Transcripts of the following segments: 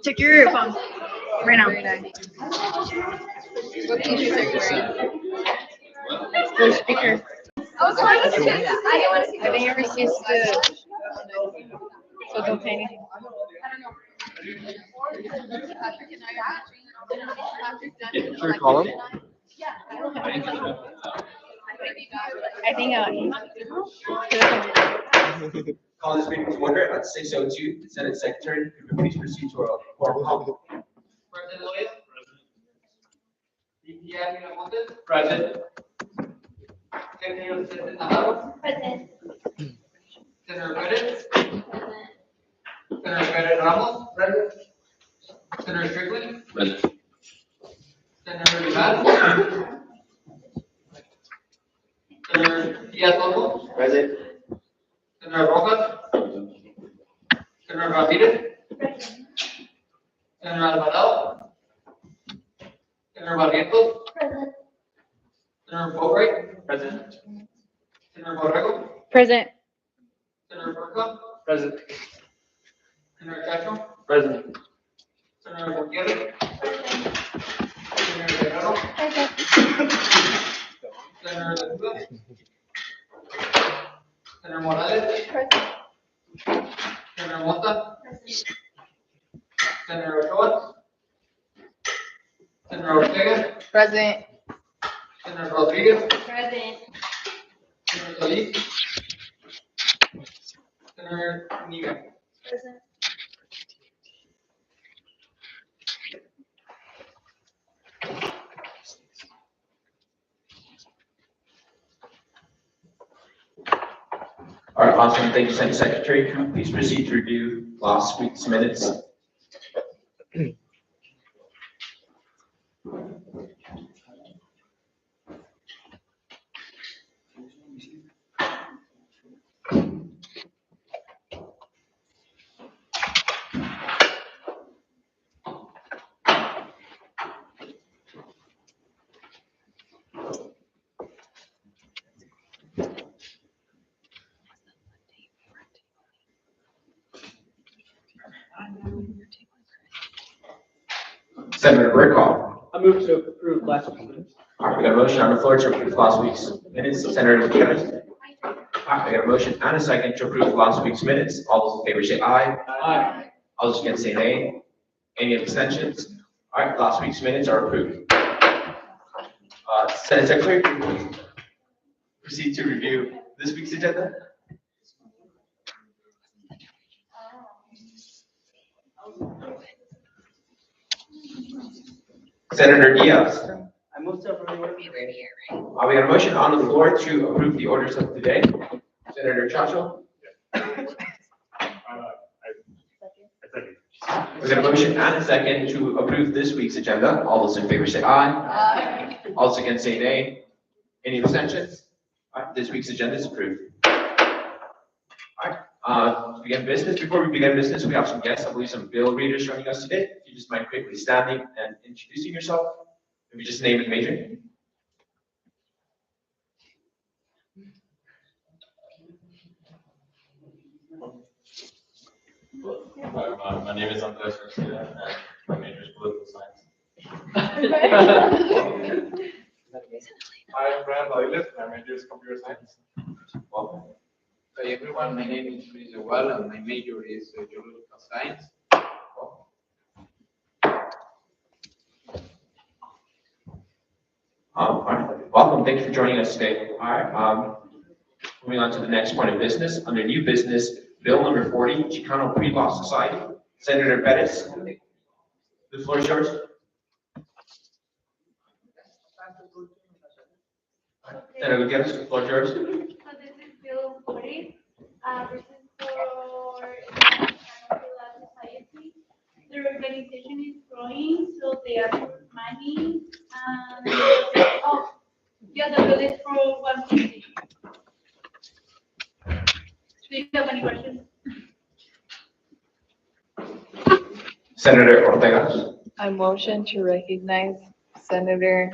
Check your phone right now. The speaker. I think it receives the. So don't pay anything. Should we call him? I think Call this meeting to order at 6:02. Senate Secretary, could you please proceed to our quorum call? President Loya. VP Miramontes. Present. Secretary Assistant Navarro. Present. Senator Perez. Senator Perez Ramos. Present. Senator Strickland. Present. Senator Rivas. Senator Diaz-Olmo. Present. Senator Rojas. Senator Ramirez. Senator Alvarado. Senator Barrientos. Present. Senator Fulbright. Present. Senator Borrego. Present. Senator Burka. Present. Senator Cacho. Present. Senator Gutierrez. Senator Guerrero. Senator Lechuga. Senator Morales. Senator Mota. Senator Ochoa. Senator Ortega. Present. Senator Rodriguez. Present. Senator Solis. Senator Niga. Present. All right, awesome. Thank you, Senate Secretary. Could you please proceed to review last week's minutes? Senator Burkholm. I move to approve last week's minutes. All right, we got a motion on the floor to approve last week's minutes. Senator Gutierrez. All right, we got a motion and a second to approve last week's minutes. All those in favor say aye. Aye. All those against say nay. Any abstentions? All right, last week's minutes are approved. Senate Secretary, could you please proceed to review this week's agenda? Senator Diaz. I move to approve. We got a motion on the floor to approve the orders of the day. Senator Chacho. We got a motion and a second to approve this week's agenda. All those in favor say aye. Aye. All those against say nay. Any abstentions? All right, this week's agenda is approved. All right, to begin business. Before we begin business, we have some guests. I believe some bill readers joining us today. If you just mind quickly standing and introducing yourself. If you just name and major. My name is Andres Garcia, and my major is political science. Hi, I'm Brian Doyle, my major is computer science. Welcome. Hi everyone, my name is Luis Igual and my major is geological science. All right. Welcome. Thank you for joining us today. All right. Moving on to the next point of business. Under new business, Bill number 40, Chicano Pre-Law Society. Senator Perez, the floor is yours. Senator Gutierrez, the floor is yours. So this is Bill 40, this is for the society. The organization is growing, so they are money. Oh, yeah, the bill is for 150. Do you have any questions? Senator Ortega. I motion to recognize Senator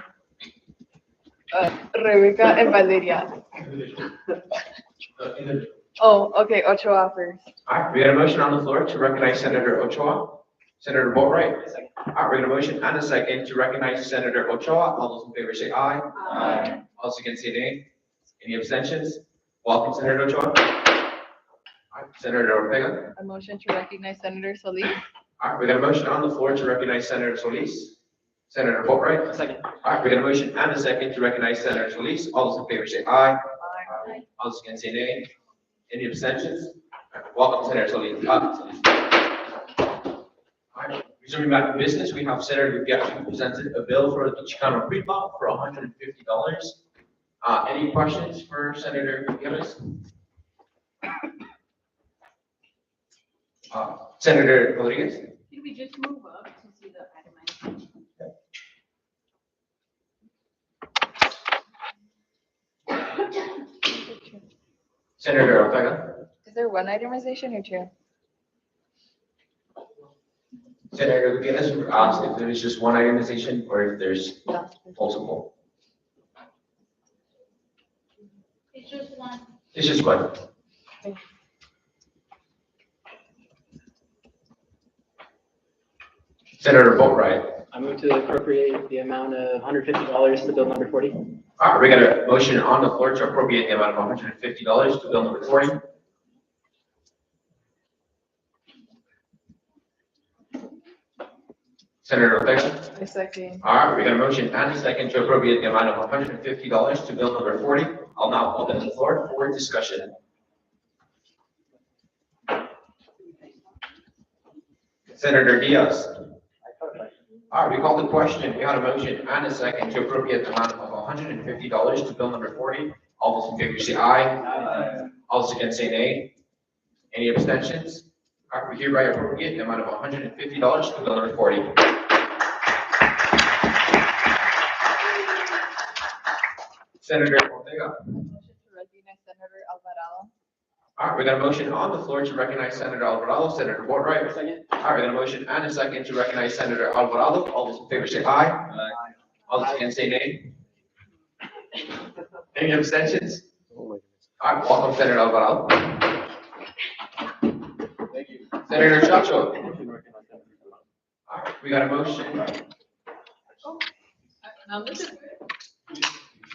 Rebecca and Valeria. Oh, okay, Ochoa first. All right, we got a motion on the floor to recognize Senator Ochoa. Senator Boatright. All right, we got a motion and a second to recognize Senator Ochoa. All those in favor say aye. Aye. All those against say nay. Any abstentions? Welcome, Senator Ochoa. All right, Senator Ortega. I motion to recognize Senator Solis. All right, we got a motion on the floor to recognize Senator Solis. Senator Boatright. Second. All right, we got a motion and a second to recognize Senator Solis. All those in favor say aye. Aye. All those against say nay. Any abstentions? All right, welcome, Senator Solis. All right, resuming back to business, we have Senator Gutiérrez presented a bill for the Chicano pre-law for $150. Any questions for Senator Gutiérrez? Senator Rodriguez? Did we just move up to see the itemized? Senator Ortega? Is there one itemization or two? Senator Gutierrez asked if there is just one itemization or if there's No. multiple. It's just one. It's just one. Senator Boatright. I move to appropriate the amount of $150 to bill number 40. All right, we got a motion on the floor to appropriate the amount of $150 to bill number 40. Senator Ortega. A second. All right, we got a motion and a second to appropriate the amount of $150 to bill number 40. I'll now open the floor for discussion. Senator Diaz. All right, we called the question. We had a motion and a second to appropriate the amount of $150 to bill number 40. All those in favor say aye. All those against say nay. Any abstentions? All right, we hereby appropriate the amount of $150 to bill number 40. Senator Ortega. Motion to recognize Senator Alvarado. All right, we got a motion on the floor to recognize Senator Alvarado. Senator Boatright. Second. All right, we got a motion and a second to recognize Senator Alvarado. All those in favor say aye. All those against say nay. Any abstentions? All right, welcome, Senator Alvarado. Thank you. Senator Chacho. All right, we got a motion.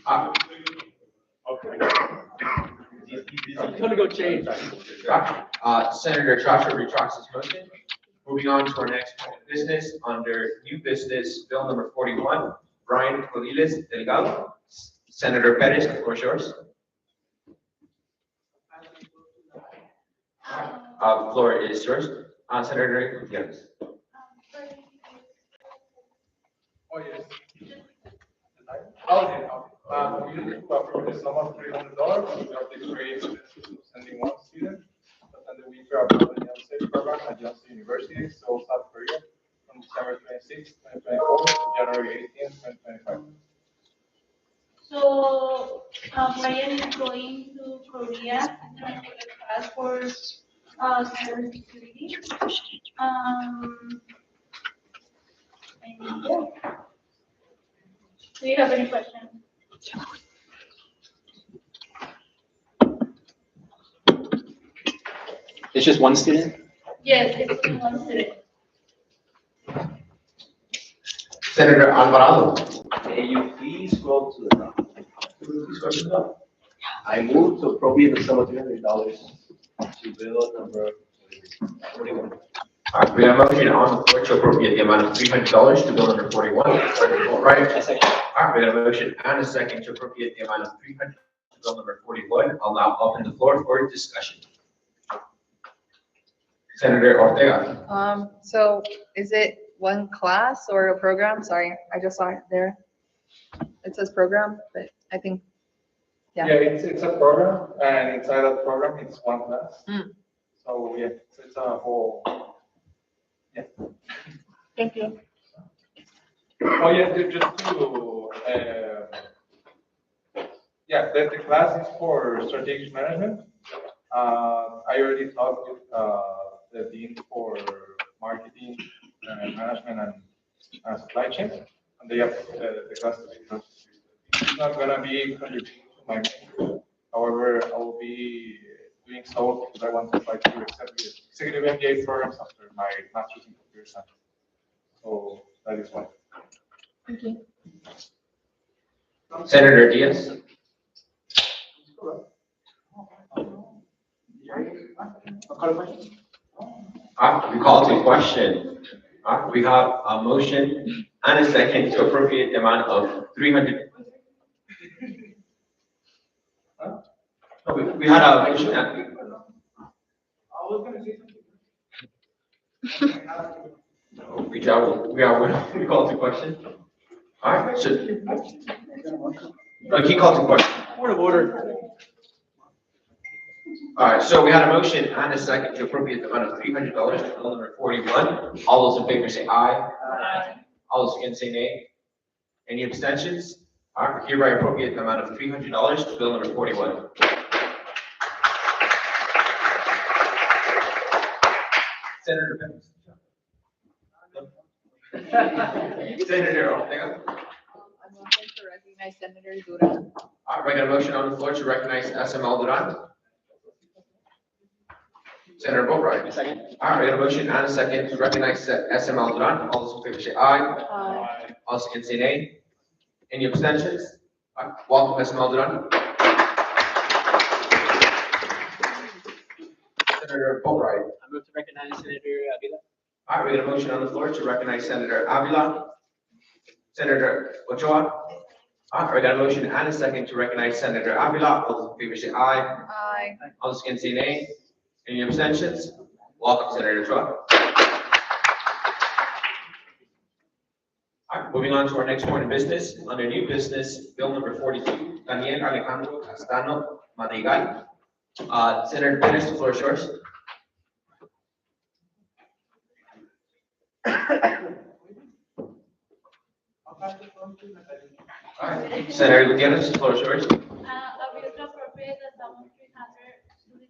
I'm gonna go change. Senator Chacho retracts his motion. Moving on to our next point of business, under new business, bill number 41, Brian Coliles Delgado. Senator Perez, the floor is yours. Floor is yours. Senator Gutierrez. Oh, yes. Okay, we need to approve the sum of $300, we have the grade sending one student, and then we are approving the unsafe program at Johnson University, Seoul, South Korea, from December 26, 2024 to January 18, 2025. So, Brian is going to Korea to take a class for cybersecurity. And yeah. Do you have any questions? It's just one student? Yes, it's in one student. Senator Alvarado. May you please go to the top? Please go to the top. I move to appropriate the sum of $300 to bill number 41. All right, we have a motion on the floor to appropriate the amount of $300 to bill number 41. Right. All right, we have a motion and a second to appropriate the amount of $300 to bill number 41. I'll now open the floor for discussion. Senator Ortega. So is it one class or a program? Sorry, I just saw it there. It says program, but I think, yeah. Yeah, it's a program, and inside that program, it's one class. So, yeah, it's a whole, yeah. Thank you. Oh, yeah, just to, yeah, the class is for strategic management. I already talked with the dean for marketing and management and supply chain, and they have the class to be processed. It's not gonna be contributing to my major. However, I will be doing so because I want to apply to executive MBA programs after my master's in computer science. So that is why. Thank you. Senator Diaz. We call to question. We have a motion and a second to appropriate the amount of 300. No, we had a motion. We call to question. All right, so. He called to question. Point of order. All right, so we had a motion and a second to appropriate the amount of $300 to bill number 41. All those in favor say aye. Aye. All those against say nay. Any abstentions? All right, hereby appropriate the amount of $300 to bill number 41. Senator Pence. Senator Ortega. I'm going to recognize Senator Duran. All right, we got a motion on the floor to recognize SML Duran. Senator Boatright. Second. All right, we got a motion and a second to recognize SML Duran. All those in favor say aye. Aye. All those against say nay. Any abstentions? All right, welcome SML Duran. Senator Boatright. I move to recognize Senator Avila. All right, we got a motion on the floor to recognize Senator Avila. Senator Ochoa. All right, we got a motion and a second to recognize Senator Avila. All those in favor say aye. Aye. All those against say nay. Any abstentions? Welcome, Senator Ochoa. All right, moving on to our next point of business. Under new business, bill number 42, Daniel Alejandro Castano Madrigal. Senator Perez, the floor is yours. All right, Senator Gutierrez, the floor is yours. A bill to appropriate the sum of 300 to the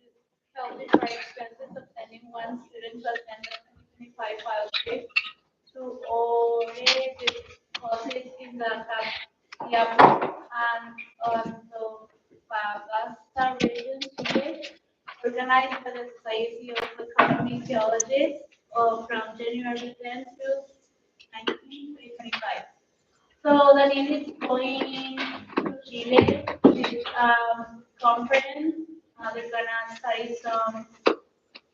health insurance expenses of one student to attend the 2025 file trip to all the classes in the Capiapo and also Pagasta region today, organized by the Society of Economic Geologists from January 10 to 19, 2025. So the name is going to Chile, this conference. They're gonna study some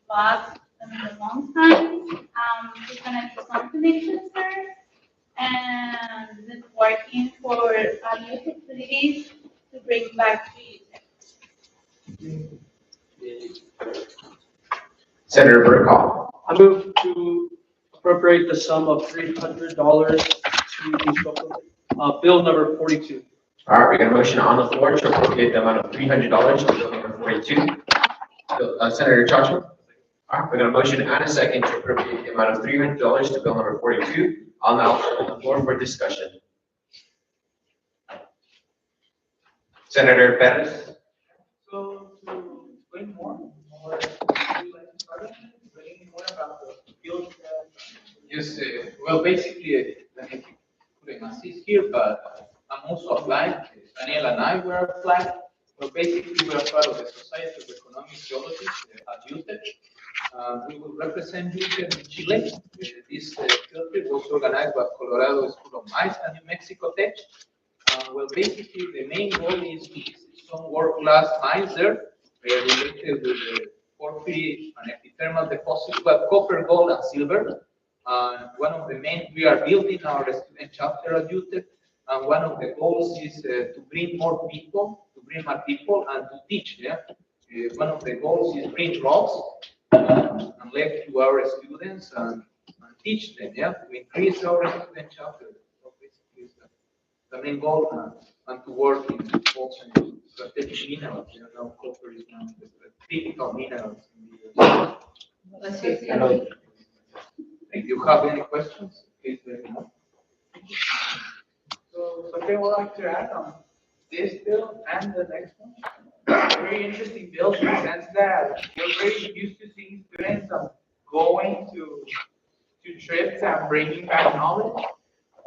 bugs in the long time. There's gonna be some connections there. And it's working for youth activities to bring back to youth. Senator Burkhoff. I move to appropriate the sum of $300 to the bill number 42. All right, we got a motion on the floor to appropriate the amount of $300 to bill number 42. Senator Chacho. All right, we got a motion and a second to appropriate the amount of $300 to bill number 42. I'll now open the floor for discussion. Senator Perez. So to explain more would you like to start explaining more about the field? Yes, well, basically, let me couldn't assist here, but I'm also applied. Daniel and I were applied. Well, basically, we are part of the Society of Economic Geologists at UTEC. We will represent UTEC in Chile. This field trip was organized by Colorado School of Mines and New Mexico Tech. Well, basically, the main goal is to visit some world-class mines there related with the porphyry and epithermal deposits, but copper, gold, and silver. One of the main, we are building our student chapter at UTEC, and one of the goals is to bring more people, and to teach. Yeah, one of the goals is bring rocks and left to our students and teach them. Yeah, to increase our student chapter. So basically, is the main goal, and to work in also in strategic minerals. You know, copper is one of the critical minerals in the If you have any questions, please let me know. So something I would like to add on this bill and the next one. Very interesting bills in the sense that we're very used to seeing students going to to trips and bringing back knowledge.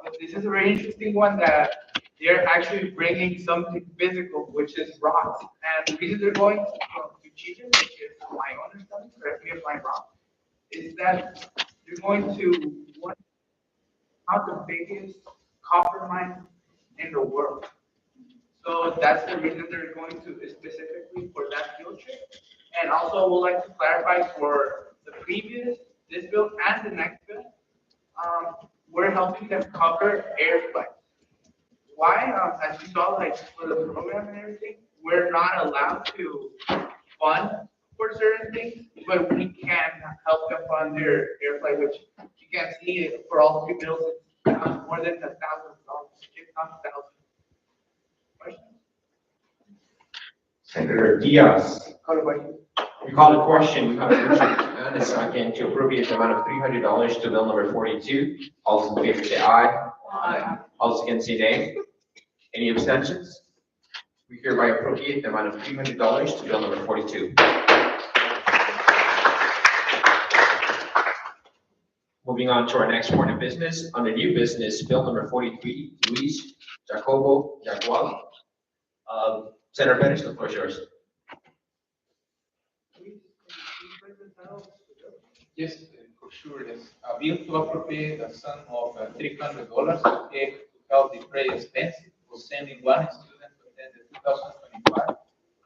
But this is a very interesting one that they're actually bringing something physical, which is rocks. And the reason they're going to Chile, which is my understanding, correct me if I'm wrong, is that they're going to one of the biggest copper mines in the world. So that's the reason they're going to specifically for that field trip. And also, I would like to clarify for the previous, this bill and the next bill, we're helping them cover air flights. Why? As you saw, like for the program and everything, we're not allowed to fund for certain things, but we can help them fund their air flight, which you can see it for all three bills, it's more than $1,000, if not thousands. Questions? Senator Diaz. Call the question. We call the question. We have a motion and a second to appropriate the amount of $300 to bill number 42. All those in favor say aye. Aye. All those against say nay. Any abstentions? We hereby appropriate the amount of $300 to bill number 42. Moving on to our next point of business. Under new business, bill number 43, Luis Jacobo Yagual. Senator Pettis, the floor is yours. Yes, for sure. Yes. A bill to appropriate a sum of $300 to help defray expenses for sending one student to attend the 2025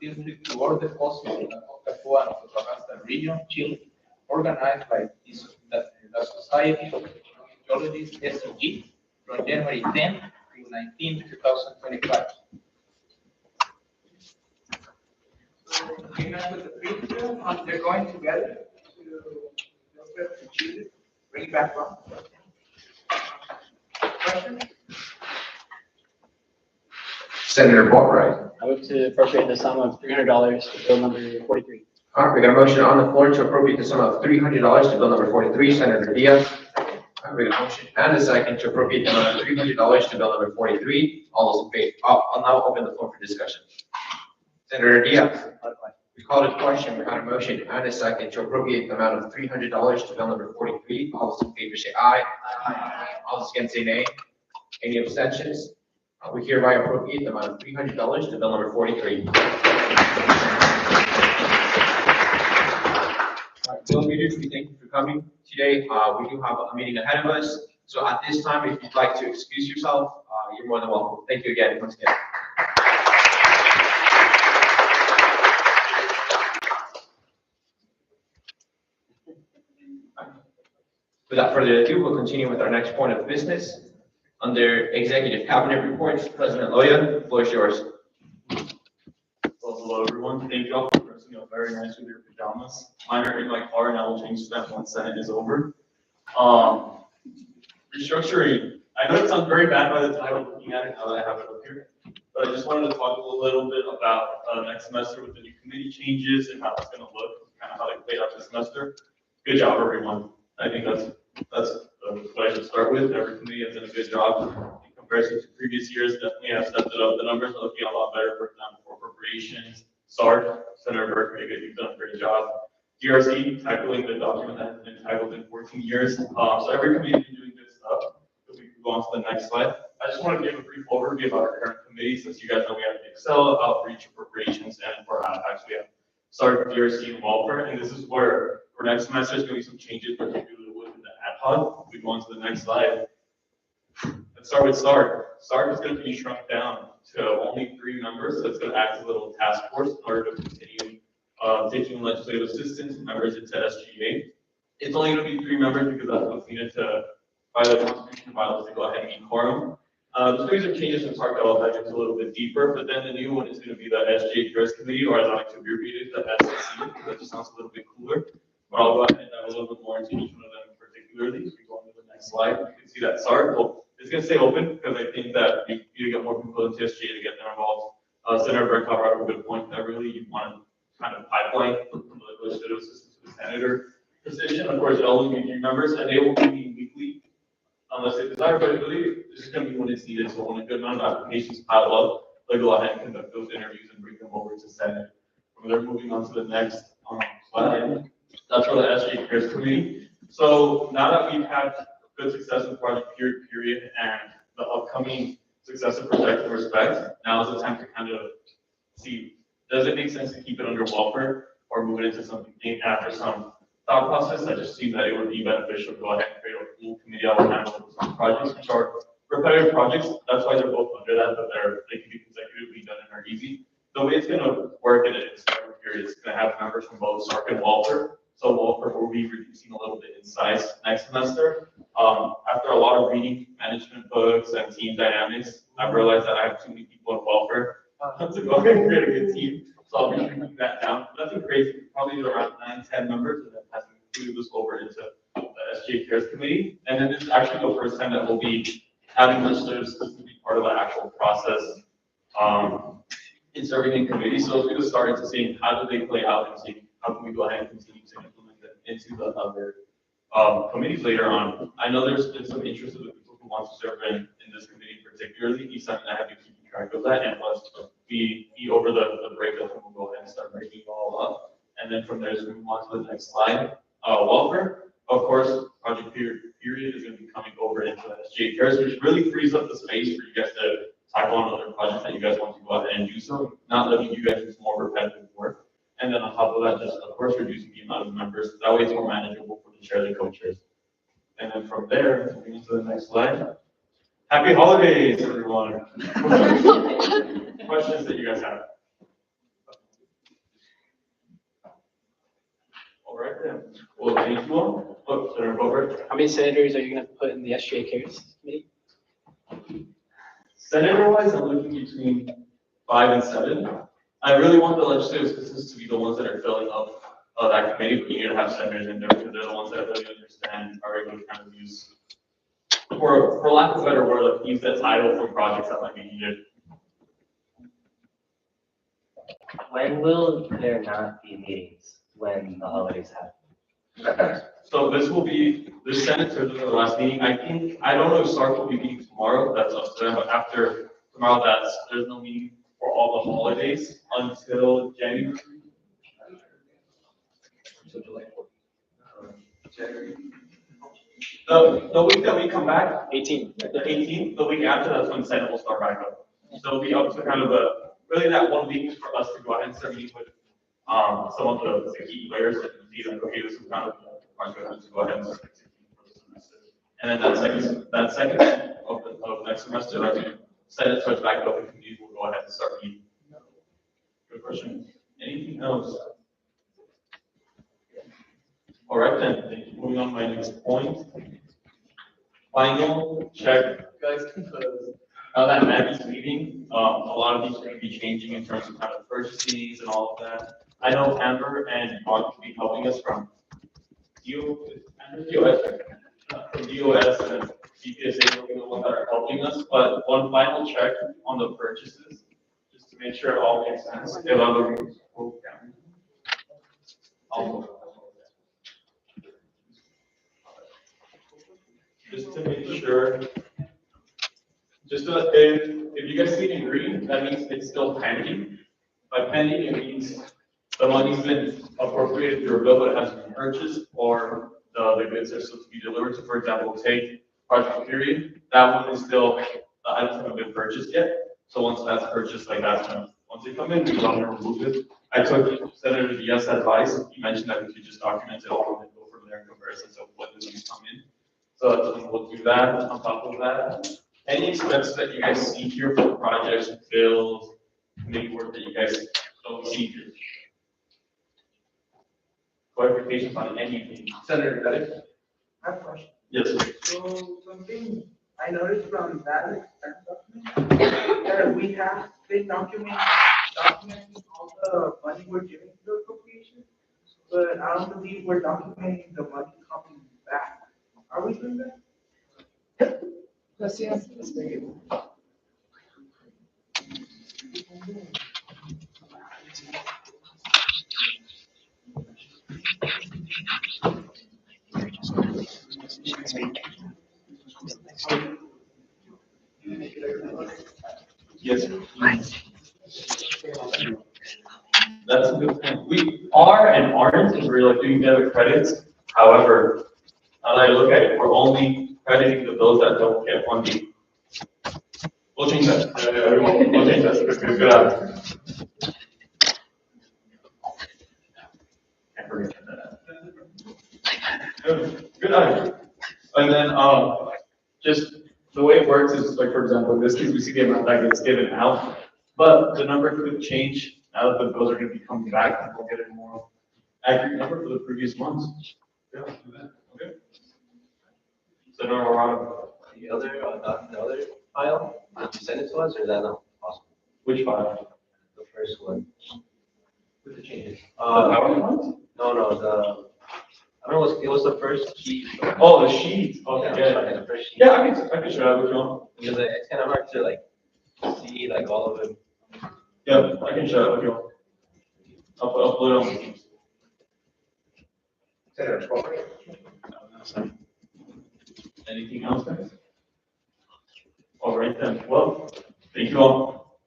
field trip to all the coasts of Octavia and Antofagasta region, Chile, organized by the Society of Geologists, SGA, from January 10 to 19, 2025. We met with the previous bill, they're going together to Chile, bring back from. Questions? Senator Boatright. I move to appropriate the sum of $300 to bill number 43. All right, we got a motion on the floor to appropriate the sum of $300 to bill number 43. Senator Diaz. All right, we got a motion and a second to appropriate the amount of $300 to bill number 43. All those in favor. I'll now open the floor for discussion. Senator Diaz. We called a question. We had a motion and a second to appropriate the amount of $300 to bill number 43. All those in favor say aye. Aye. All those against say nay. Any abstentions? We hereby appropriate the amount of $300 to bill number 43. Bill leaders, we thank you for coming today. We do have a meeting ahead of us. So at this time, if you'd like to excuse yourself, you're more than welcome. Thank you again, once again. Without further ado, we'll continue with our next point of business. Under Executive Cabinet Reports, President Loya, the floor is yours. Well, hello, everyone. Thank you all for dressing up very nice with your pajamas. Mine are in my car, and I will change that once Senate is over. Restructuring. I know it sounds very bad by the title looking at it now that I have it up here, but I just wanted to talk a little bit about next semester with the new committee changes and how it's going to look, kind of how they played out this semester. Good job, everyone. I think that's what I should start with. Every committee has done a good job in comparison to previous years. Definitely have stepped it up. The numbers are looking a lot better, for example, for appropriations. SART, Senator Burke, you've done a great job. DRC, tackling the document that has been tackled in 14 years. So every committee has been doing good stuff. If we can go on to the next slide. I just want to give a brief overview about our current committees. Since you guys know we have the Excel, Outreach, Appropriations, and for AdPacs, we have SART, DRC, and welfare. And this is where for next semester, there's going to be some changes, particularly within the ad hoc. We go on to the next slide. Let's start with SART. SART is going to be shrunk down to only 3 members. So it's going to act as a little task force in order to continue taking legislative assistance members into SGA. It's only going to be 3 members because that's what's needed to, by the Constitution, to go ahead and meet quorum. There's going to be some changes in SART that I'll dive into a little bit deeper, but then the new one is going to be the SGA Affairs Committee, or as I like to abbreviate it, the SSC, because that just sounds a little bit cooler. But I'll go ahead and dive a little bit more into each one of them particularly. So we go on to the next slide. You can see that SART. Well, it's going to stay open because I think that you need to get more people into SGA to get them involved. Senator Brett brought up a good point that really you want to kind of pipeline from the legislative assistance to the senator position. Of course, it'll only be 3 members, and they will be meeting weekly unless they desire. But I believe this is going to be when it's needed. So when a good amount of applications pile up, they'll go ahead and conduct those interviews and bring them over to Senate. From there, moving on to the next slide. That's for the SGA Affairs Committee. So now that we've had good success with Project Period and the upcoming success of Protect and Respect, now is the time to kind of see, does it make sense to keep it under welfare or move it into something after some thought process? I just seemed that it would be beneficial to go ahead and create a full committee that will handle some projects, which are repetitive projects. That's why they're both under that, but they can be consecutively done and are easy. The way it's gonna work in its period is gonna have members from both SARC and Walter. So Walter will be reducing a little bit in size next semester. After a lot of reading management books and team dynamics, I've realized that I have too many people in welfare to go ahead and create a good team. So I'll be shrinking that down. Nothing crazy, probably around 9-10 members, and then has to move this over into the SGA Cares Committee. And then this is actually the first time that we'll be having listers to be part of the actual process in serving in committee. So it's going to start into seeing how do they play out and see how can we go ahead and continue to implement them into the other committees later on. I know there's been some interest of the people who want to serve in this committee particularly. It's something I have to keep track of that, and plus be over the breakup, and we'll go ahead and start breaking it all up. And then from there, as we move on to the next slide, welfare. Of course, Project Period is going to be coming over into SGA Cares, which really frees up the space for you guys to tackle on other projects that you guys want to go ahead and do so, not letting you guys do more repetitive work. And then on top of that, just of course reducing the amount of members. That way it's more manageable for the chairs and co-chairs. And then from there, moving to the next slide. Happy holidays, everyone. Questions that you guys have? All right then. Well, thank you all. Oh, Senator Bovert. How many senators are you gonna put in the SGA Cares Committee? Senator-wise, I'm looking between 5 and 7. I really want the legislative assistants to be the ones that are filling up that committee, but you need to have senators in there because they're the ones that really understand our regular kind of use. For lack of a better word, like use that title for projects that might be needed. When will there not be meetings when the holidays happen? So this Senate Session is the last meeting. I don't know if SARC will be meeting tomorrow. That's up to them. But after tomorrow, there's no meeting for all the holidays until January. So July 4th. January. The week that we come back, 18. the 18th, the week after, that's when Senate will start back up. So it'll be up to kind of really that 1 week for us to go ahead and start meeting with some of the key players and see like, okay, this is kind of our good to go ahead and start executing for the semester. And then that second of next semester, like Senate starts back up and committees will go ahead and start meeting. Good question. Anything else? All right then, thank you. Moving on to my next point. Final check, guys, because now that Maggie's leaving, a lot of these are going to be changing in terms of kind of purchasing and all of that. I know Amber and Mark will be helping us from DOS and CPSA will be the ones that are helping us, but one final check on the purchases, just to make sure it all makes sense. If other rooms will count. Just to make sure, if you guys see it in green, that means it's still pending. By pending, it means the money's been appropriated through a bill, but it hasn't been purchased, or the goods are still to be delivered. So for example, take Project Period, that one is still, the items haven't been purchased yet. So once that's purchased, like that's when, once they come in, we go and remove it. I took Senator Diaz's advice. He mentioned that we could just document it all and go from there in comparison to what the news come in. So we'll do that. On top of that, any expenses that you guys see here for projects, bills, committee work that you guys don't see here. Clarifications on anything. Senator Pettit? I have a question. Yes, sir. So something I noticed from that expense document, that we have been documenting all the money we're giving to the appropriation, but I don't believe we're documenting the money coming back. Are we doing that? Let's see. Yes. That's a good point. We are and aren't, and we're like doing debit credits. However, now that I look at it, we're only crediting the bills that don't get funding. We'll change that. We'll change that. Good eye. Can't forget that. Good eye. And then, just the way it works is, like, for example, in this case, we see the amount that gets given out, but the number could change now that the bills are going to be coming back, and we'll get a more accurate number for the previous months. Yeah, let's do that. Okay. So now we're on The other file, did you send it to us, or is that not possible? which file? The first one. With the changes. The PowerPoint? No, I don't know, it was the first sheet. Oh, the sheet. Okay, Yeah, the first sheet. yeah, I can share that with you all. Because it's kind of hard to like see like all of them. Yeah, I can share that with you all. I'll put it on the Teams. Anything else, guys? All right then. Well, thank you all.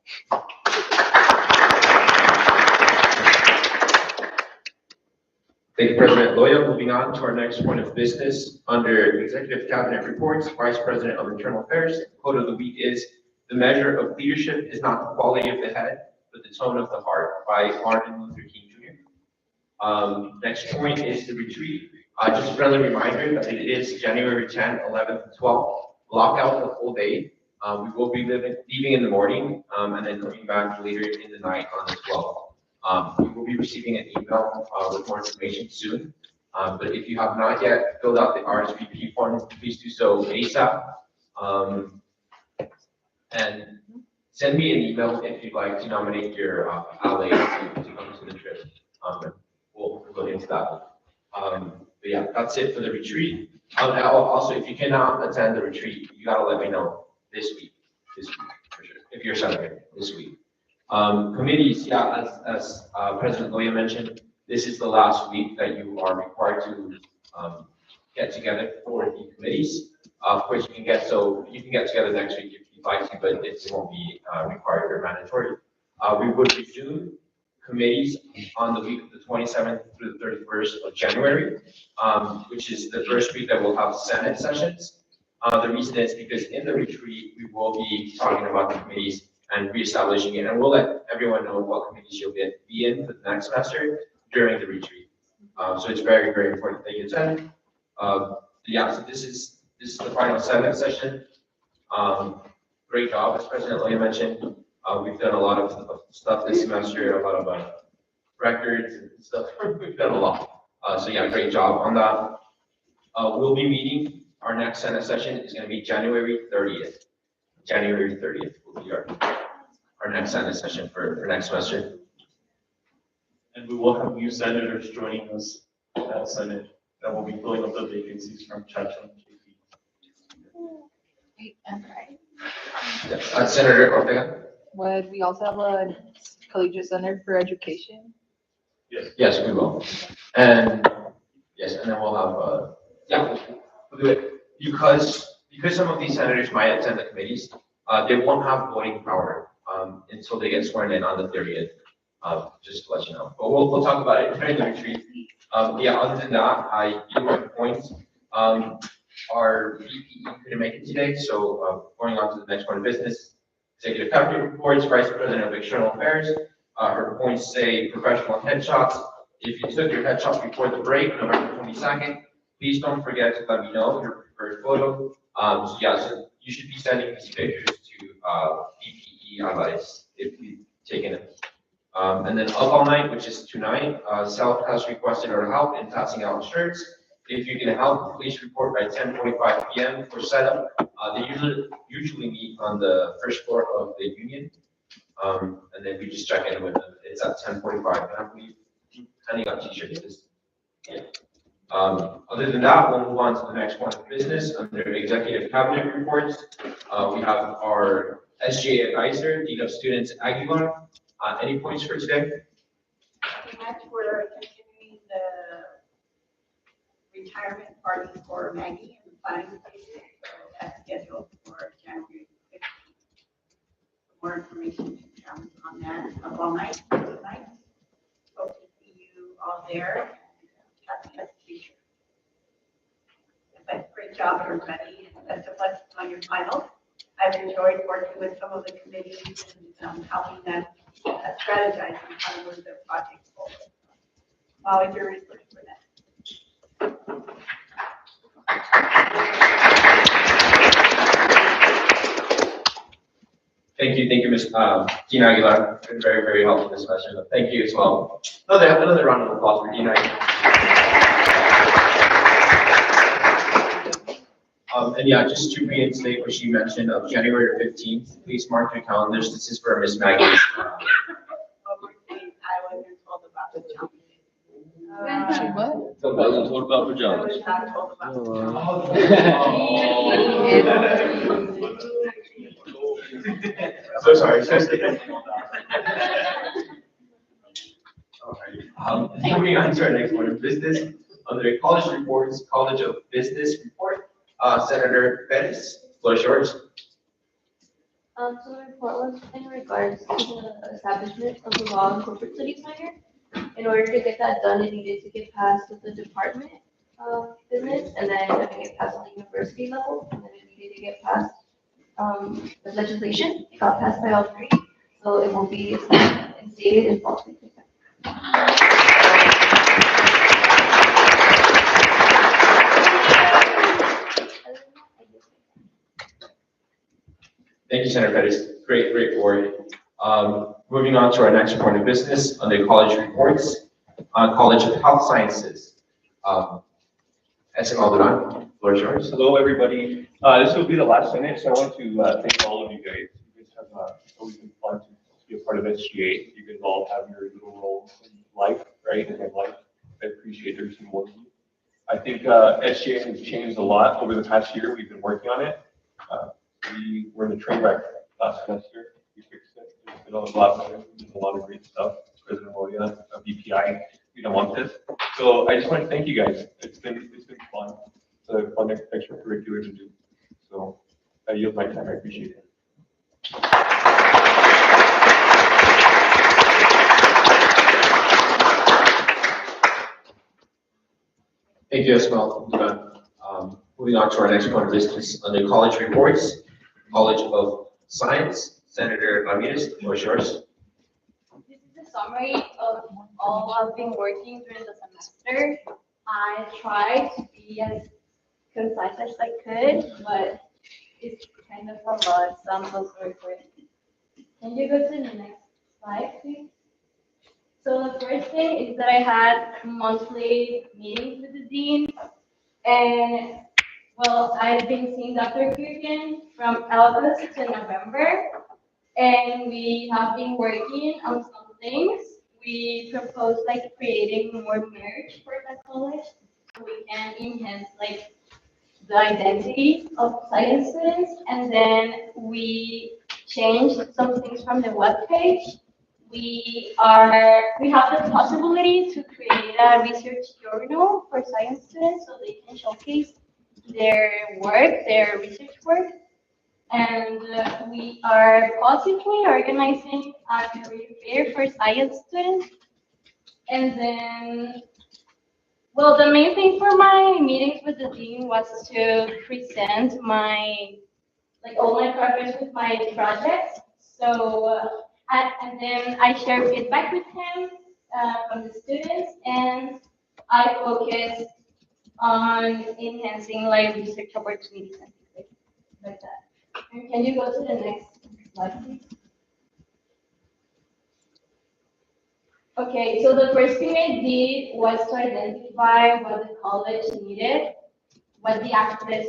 Thank you, President Loya. Moving on to our next point of business under Executive Cabinet Reports, Vice President of Internal Affairs. The quote of the week is, "The measure of leadership is not the quality of the head, but the tone of the heart," by Martin Luther King Jr. Next point is the retreat. Just a friendly reminder that it is January 10th, 11th, and 12th. Block out the whole day. We will be leaving in the morning and then coming back later in the night on the 12th. You will be receiving an email with more information soon. But if you have not yet filled out the RSVP form, please do so ASAP. And send me an email if you'd like to nominate your ally to come to the trip. We'll go into that. But yeah, that's it for the retreat. Also, if you cannot attend the retreat, you gotta let me know this week for sure. If you're celebrating this week. Committees, yeah, as President Loya mentioned, this is the last week that you are required to get together for the committees. Of course, you can get together next week if you'd like to, but it won't be required or mandatory. We would resume committees on the week of the 27th through the 31st of January, which is the first week that we'll have Senate sessions. The reason is because in the retreat, we will be talking about the committees and reestablishing it, and we'll let everyone know what committees you'll be in for the next semester during the retreat. So it's very, very important that you attend. Yeah, so this is the final Senate session. Great job, as President Loya mentioned. We've done a lot of stuff this semester, a lot of records and stuff. We've done a lot. So yeah, great job on that. We'll be meeting. Our next Senate session is going to be January 30th. January 30th will be our next Senate session for next semester. And we will have new senators joining us at Senate that will be filling up the vacancies from Chacho and JP. Yes, Senator Ortega. Would we also have a collegiate center for education? Yes, we will. And yes, and then we'll have yeah, we'll do it because some of these senators might attend the committees. They won't have voting power until they get sworn in on the 30th. Just to let you know. But we'll talk about it during the retreat. Yeah, other than that, I do have points. Our VPE couldn't make it today, so going on to the next one of business. Executive Cabinet Reports, Vice President of External Affairs. Her points say professional headshots. If you took your headshots before the break, November 22nd, please don't forget to let me know your preferred photo. So yeah, so you should be sending these pictures to VPE allies if you've taken it. And then Up All Night, which is tonight, South has requested our help in passing out shirts. If you can help, please report by 10:45 p.m. for setup. They usually meet on the first floor of the union. And then we just check in with them. It's at 10:45. And I believe handing out t-shirts. Yeah. Other than that, we'll move on to the next one of business under Executive Cabinet Reports. We have our SGA advisor, Dean of Students Aguilar. Any points for today? We're continuing the retirement party for Maggie and the planning station. So that's scheduled for January 15th. More information to come on that Up All Night tonight. Hope to see you all there. Happy as a teacher. job, everybody, and best of luck on your finals. I've enjoyed working with some of the committees and helping them strategize and how to move their projects forward. Always your resource for that. Thank you, Ms. Dean Aguilar. Been very, very helpful discussion. Thank you as well. Another round of applause for Dean Aguilar. And yeah, just to reinstate what she mentioned of January 15th, please mark your calendars. This is for Ms. Maggie's. I wasn't told about the jump. What? So I wasn't told about I pajamas. was not told about the So sorry. Moving on to our next one of business, under college reports, College of Business report, Senator Pettis, floor is yours. So the report was in regards to the establishment of the law and corporate studies center. In order to get that done, it needed to get passed with the Department of Business, and then it get passed on the university level, and then it needed to get passed with legislation. It got passed by all three, so it will be instated in fall 2025. Thank you, Senator Pettis. Great report. Moving on to our next report of business under college reports, College of Health Sciences. SM Alderon, floor is yours. Hello, everybody. This will be the last Senate, so I want to thank all of you guys. You guys have always been fun to be a part of SGA. You guys all have your little role in life, right, in your life. I appreciate every single one of you. I think SGA has changed a lot over the past year. We've been working on it. We were in the train wreck last semester. We fixed it. There's been a lot of great stuff. President Moya, BPI, we don't want this. So I just want to thank you guys. It's been fun. It's a fun extracurricular to do. So I yield my time. I appreciate it. Thank you, SM Alderon. Moving on to our next point of business under college reports, College of Science, Senator Ramirez, the floor is yours. This is a summary of all I've been working during the semester. I tried to be as concise as I could, but it's kind of a lot, so I'm so sorry for it. Can you go to the next slide, please? So the first thing is that I had monthly meetings with the dean, and well, I've been seeing Dr. Kirgan from August to November, and we have been working on some things. We proposed like creating more merge for the college, so we can enhance like the identity of science students, and then we changed some things from the webpage. We have the possibility to create a research journal for science students so they can showcase their work, their research work. And we are possibly organizing a career fair for science students. And then, well, the main thing for my meetings with the dean was to present all my progress with my projects. So, and then I share feedback with him from the students, and I focus on enhancing like research opportunities and things like that. And can you go to the next slide, please? Okay, so the first thing I did was to identify what the college needed, what the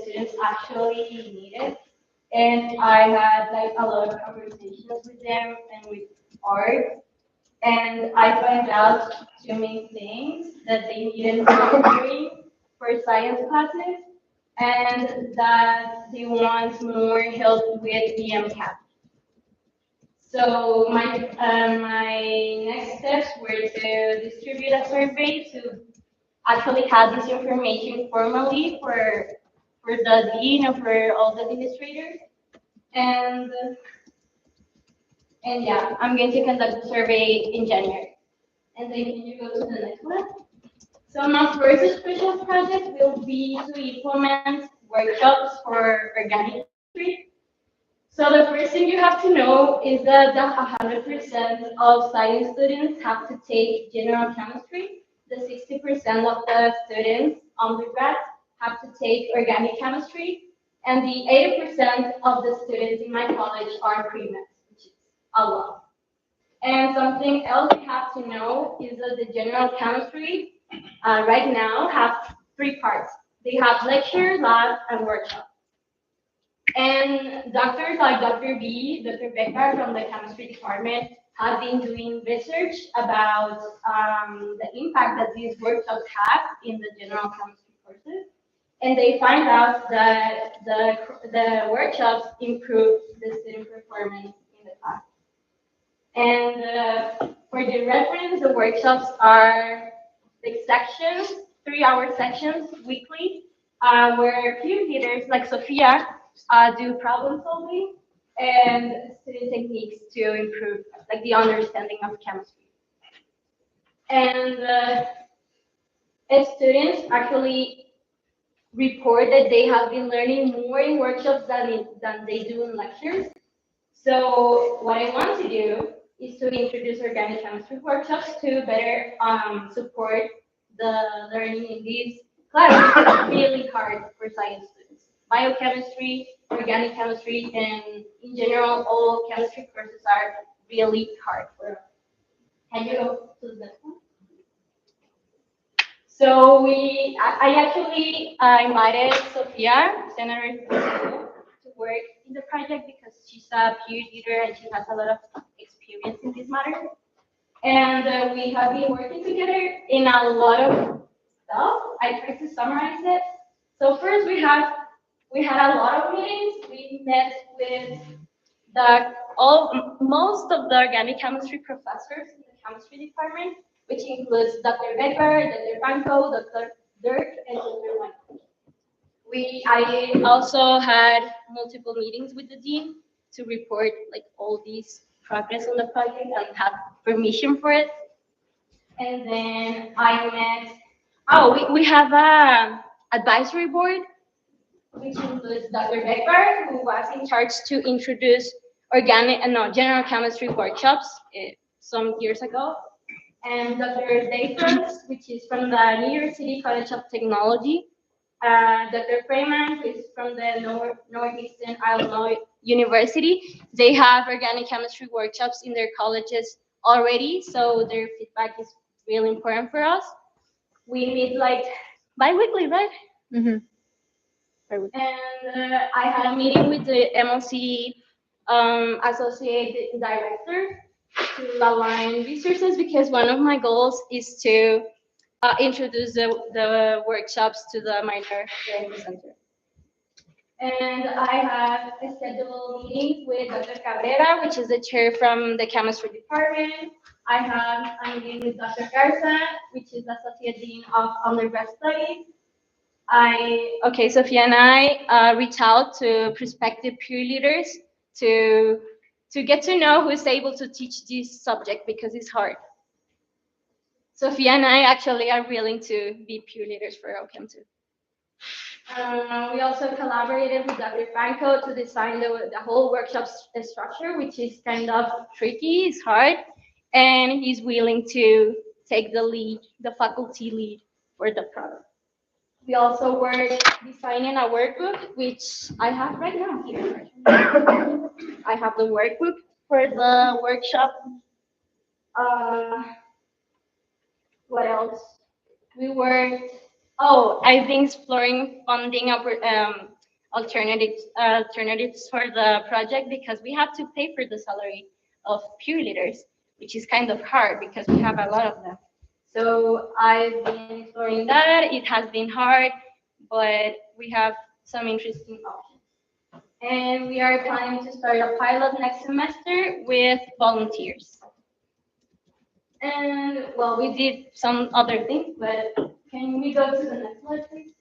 students actually needed. And I had like a lot of conversations with them and with Art. And I found out two main things: that they needed monitoring for science classes, and that they want more help with the MCAT. So my next steps were to distribute a survey to actually have this information formally for the dean and for all the administrators. And yeah, I'm going to conduct the survey in January. And then can you go to the next one? So my first special project will be to implement workshops for organic chemistry. So the first thing you have to know is that 100% of science students have to take general chemistry. The 60% of the students, undergrads, have to take organic chemistry. And the 80% of the students in my college are pre-med, which is a lot. And something else you have to know is that the general chemistry right now has 3 parts. They have lecture, lab, and workshop. And doctors like Dr. B, Dr. Becker from the chemistry department have been doing research about the impact that these workshops have in the general chemistry courses. And they find out that the workshops improve the student performance in the class. And for the reference, the workshops are like sections, 3-hour sections weekly, where peer leaders like Sophia do problem solving and student techniques to improve like the understanding of chemistry. And students actually report that they have been learning more in workshops than they do in lectures. So what I want to do is to introduce organic chemistry workshops to better support the learning in these classes. It's really hard for science students. Biochemistry, organic chemistry, and in general, all chemistry courses are really hard for us. Can you go to the next one? So I actually invited Sophia, Senator, to work in the project because she's a peer leader and she has a lot of experience in this matter. And we have been working together in a lot of stuff. I tried to summarize it. So first we had a lot of meetings. We met with most of the organic chemistry professors in the chemistry department, which includes Dr. Becker, Dr. Banco, Dr. Dirk, and Dr. Michael. I also had multiple meetings with the dean to report like all these progress on the project and have permission for it. And then we have a advisory board, which includes Dr. Becker, who was in charge to introduce general chemistry workshops some years ago, and Dr. Dayfront, which is from the New York City College of Technology, Dr. Freeman, who is from the Northeastern Illinois University. They have organic chemistry workshops in their colleges already, so their feedback is really important for us. We meet like bi-weekly, right? Mm-hmm. And I had a meeting with the MLC associate director to align resources because one of my goals is to introduce the workshops to the minor learning center. And I have scheduled meetings with Dr. Cabrera, which is the chair from the chemistry department. I have a meeting with Dr. Garza, which is associate dean of undergrad studies. Sophia and I reach out to prospective peer leaders to get to know who is able to teach this subject because it's hard. Sophia and I actually are willing to be peer leaders for OChem too. We also collaborated with Dr. Franco to design the whole workshop structure, which is kind of tricky, it's hard, and he's willing to take the lead, the faculty lead for the product. We also were designing a workbook, which I have right now here. I have the workbook for the workshop. What else? I've been exploring funding alternatives for the project because we have to pay for the salary of peer leaders, which is kind of hard because we have a lot of them. So I've been exploring that. It has been hard, but we have some interesting options. And we are planning to start a pilot next semester with volunteers. And well, we did some other things, but can we go to the next slide, please?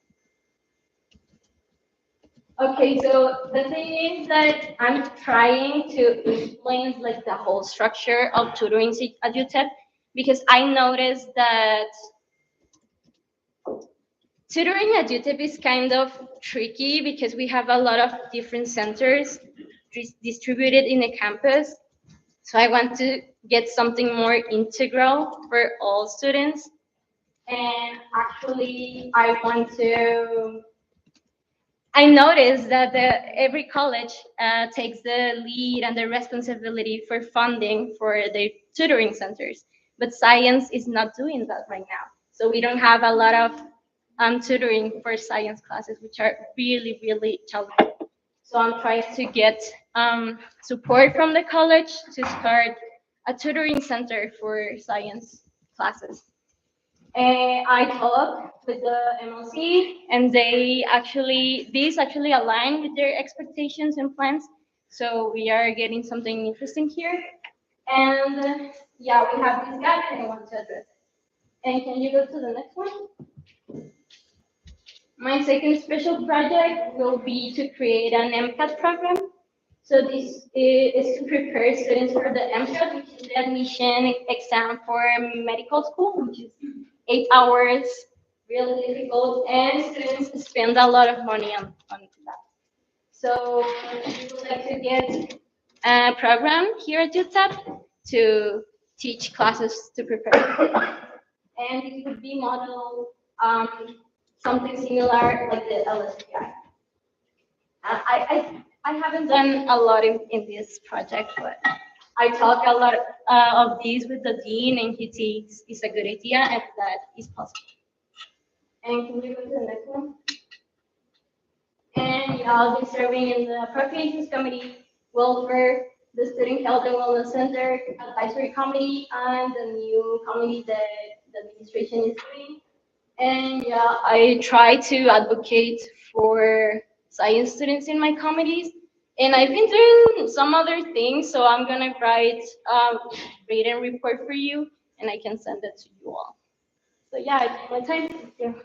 Okay, so the thing is that I'm trying to explain like the whole structure of tutoring at UTEP because I noticed that tutoring at UTEP is kind of tricky because we have a lot of different centers distributed in the campus. So I want to get something more integral for all students. And actually, I noticed that every college takes the lead and the responsibility for funding for the tutoring centers, but science is not doing that right now. So we don't have a lot of tutoring for science classes, which are really, really challenging. So I'm trying to get support from the college to start a tutoring center for science classes. And I talked with the MLC, and these actually align with their expectations and plans. So we are getting something interesting here. And yeah, we have this gap and I want to address it. And can you go to the next one? My second special project will be to create an MCAT program. So this is to prepare students for the MCAT, which is the admission exam for medical school, which is 8 hours, really difficult, and students spend a lot of money on that. So we would like to get a program here at UTEP to teach classes to prepare. And it would be modeled something similar like the LSPI. I haven't done a lot in this project, but I talk a lot of these with the dean, and he thinks it's a good idea and that is possible. And can you go to the next one? And yeah, I'll be serving in the Appropriations Committee, Welfare, the Student Health and Wellness Center, Advisory Committee, and the new committee that the administration is doing. And yeah, I try to advocate for science students in my committees. And I've been doing some other things, so I'm gonna write a written report for you, and I can send it to you all. So yeah, it's my time. Thank you.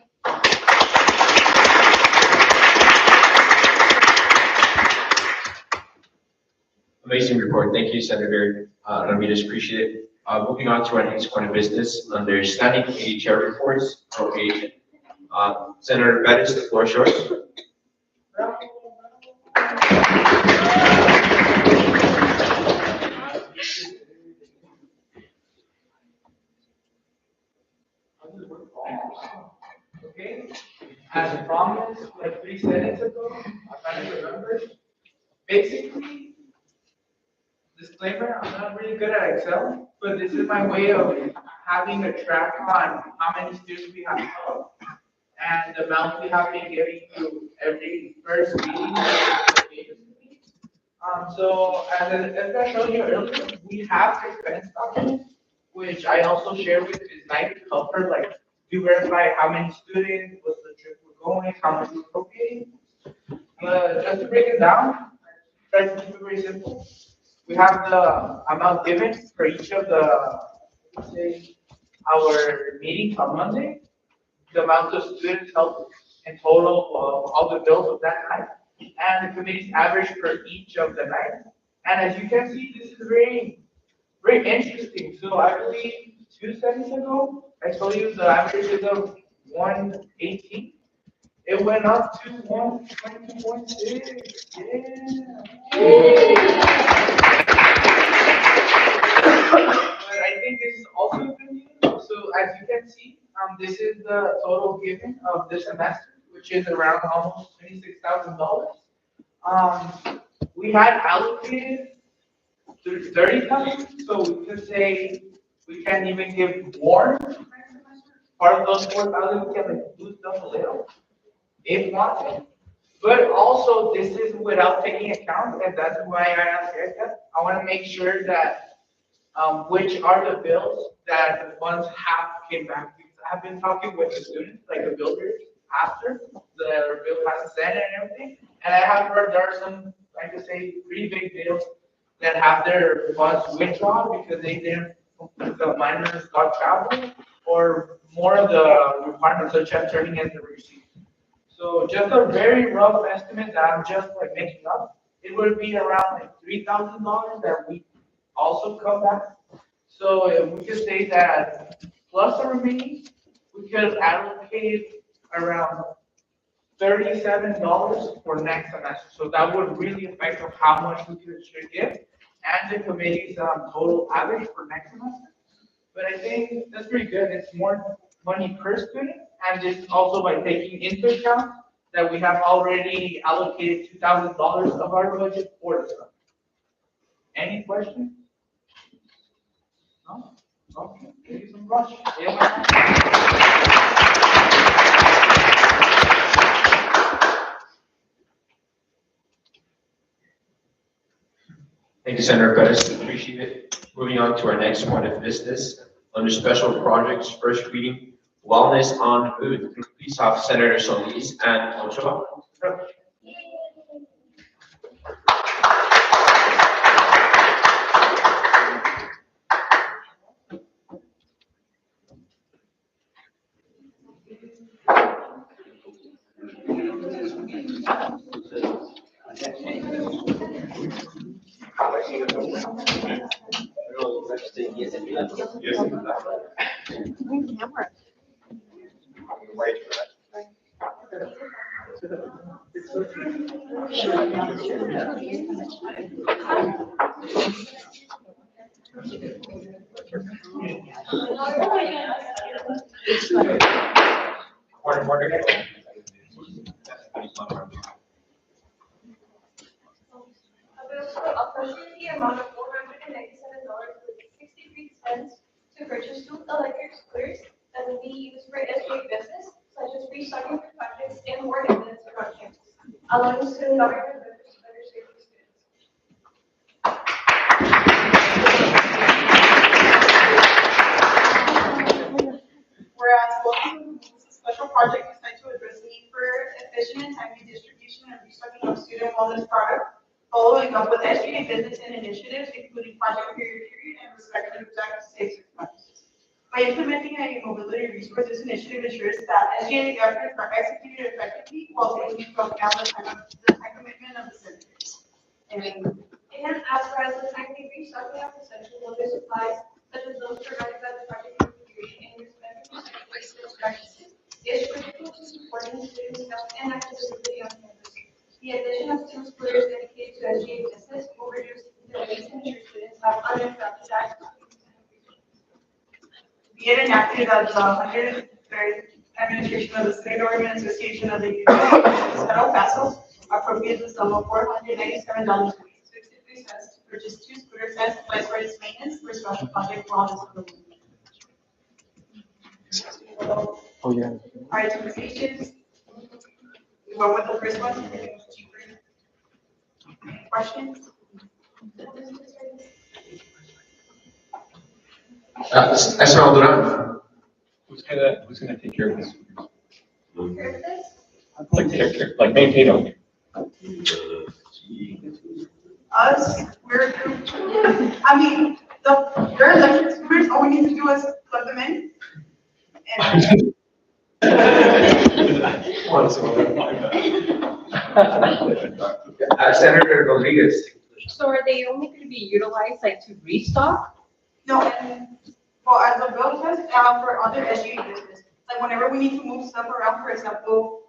Amazing report. Thank you, Senator Ramirez. Appreciate it. Moving on to our next point of business, under Standing Committee Chair Reports, Appropriation. Senator Bettis, the floor is yours. Okay, as promised, like 3 seconds ago, I finally remember. Basically, disclaimer, I'm not really good at Excel, but this is my way of having a track on how many students we have taught and the amount we have been giving to every first meeting. So as I showed you earlier, we have expense documents, which I also share with Ms. Knight to help her like to verify how many students, what's the trip we're going, how much we're appropriating. Just to break it down, try to keep it very simple. We have the amount given for each of say, our meetings on Monday, the amount of students helped in total of all the bills of that night, and the committee's average for each of the nights. And as you can see, this is very, very interesting. So I believe 2 seconds ago, I told you the average is of 118. It went up to 120.6. Yeah. But I think this is also good news. So as you can see, this is the total given of this semester, which is around almost $26,000. We had allocated 30,000, so we could say we can even give more. Part of those 4,000 we can like boost up a little, if wanted. But also, this is without taking account, and that's why I asked Erica. I want to make sure that which are the bills that the funds have came back. Because I've been talking with the students, like the builders, after the bill has sent and everything, and I have heard there are some, I could say, pretty big bills that have their funds withdrawn because they didn't complete the minors got travel or more of the requirements such as turning in the receipt. So just a very rough estimate that I'm just like making up, it would be around like $3,000 that we also come back. So if we could say that plus the remaining, we could allocate around $37 for next semester. So that would really affect on how much we should give and the committee's total average for next semester. But I think that's pretty good. It's more money per student, and it's also by taking into account that we have already allocated $2,000 of our budget for this. Any questions? No? Okay, give you some brush. Thank you, Senator Pettis. Appreciate it. Moving on to our next point of business. Under special projects, first reading, wellness on food. Please have Senator Solis and Ochoa. Appropriate the amount of $497.63 to purchase 2 electric scooters that will be used for SGA business, such as restocking projects and more evidence projects, allowing student government members to better serve the students. Whereas welcome is a special project designed to address the need for efficient and timely distribution and restocking of student wellness products, following up with SGA business and initiatives, including Project Period and respective objectives, safety practices. By implementing a mobility resource, this initiative ensures that SGA efforts are executed effectively while taking into account the time commitment of the senators. And as far as the timely restocking of essential wellness supplies, such as those provided by the Project Period and respective business practices, is critical to supporting students' health and accessibility on campus. The addition of 2 scooters dedicated to SGA business will reduce delays and ensure students have uninterrupted access. Be it enacted that the 103rd Administration of the State Government Association of the United States of El Paso appropriates the sum of $497.63 to purchase 2 scooters and supplies for its maintenance for special project wellness on the move. Oh, yeah. Our recommendations. We went with the first one. Questions? Esmeralda Duran. Who's gonna take care of this? Like maintain them. Us, we're, I mean, your electric scooters, all we need to do is plug them in. Senator Rodriguez. So are they only going to be utilized like to restock? No, well, as the bill says, for other SGA business, like whenever we need to move stuff around, for example,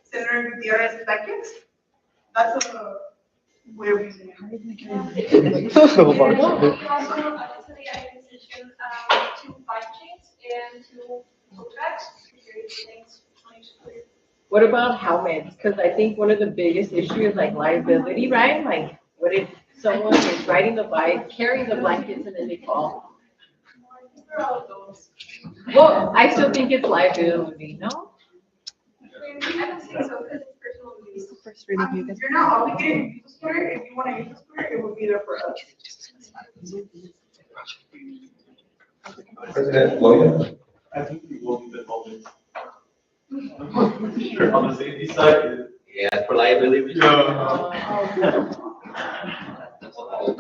Senator Gutierrez packets, that's a way of using it. We also added to the acquisition 2 bike chains and 2 tow trucks to carry things on each scooter. What about helmets? Because I think one of the biggest issues is like liability, right? Like what if someone is riding the bike, carrying the blankets, and then they fall? Well, I still think it's liability, no? I don't think so, because it's personal use. First reading, you guys. You're not obligated to use the scooter. If you want to use the scooter, it will be there for us. President Williams. I think we will be involved. On the safety side. Yeah, for liability.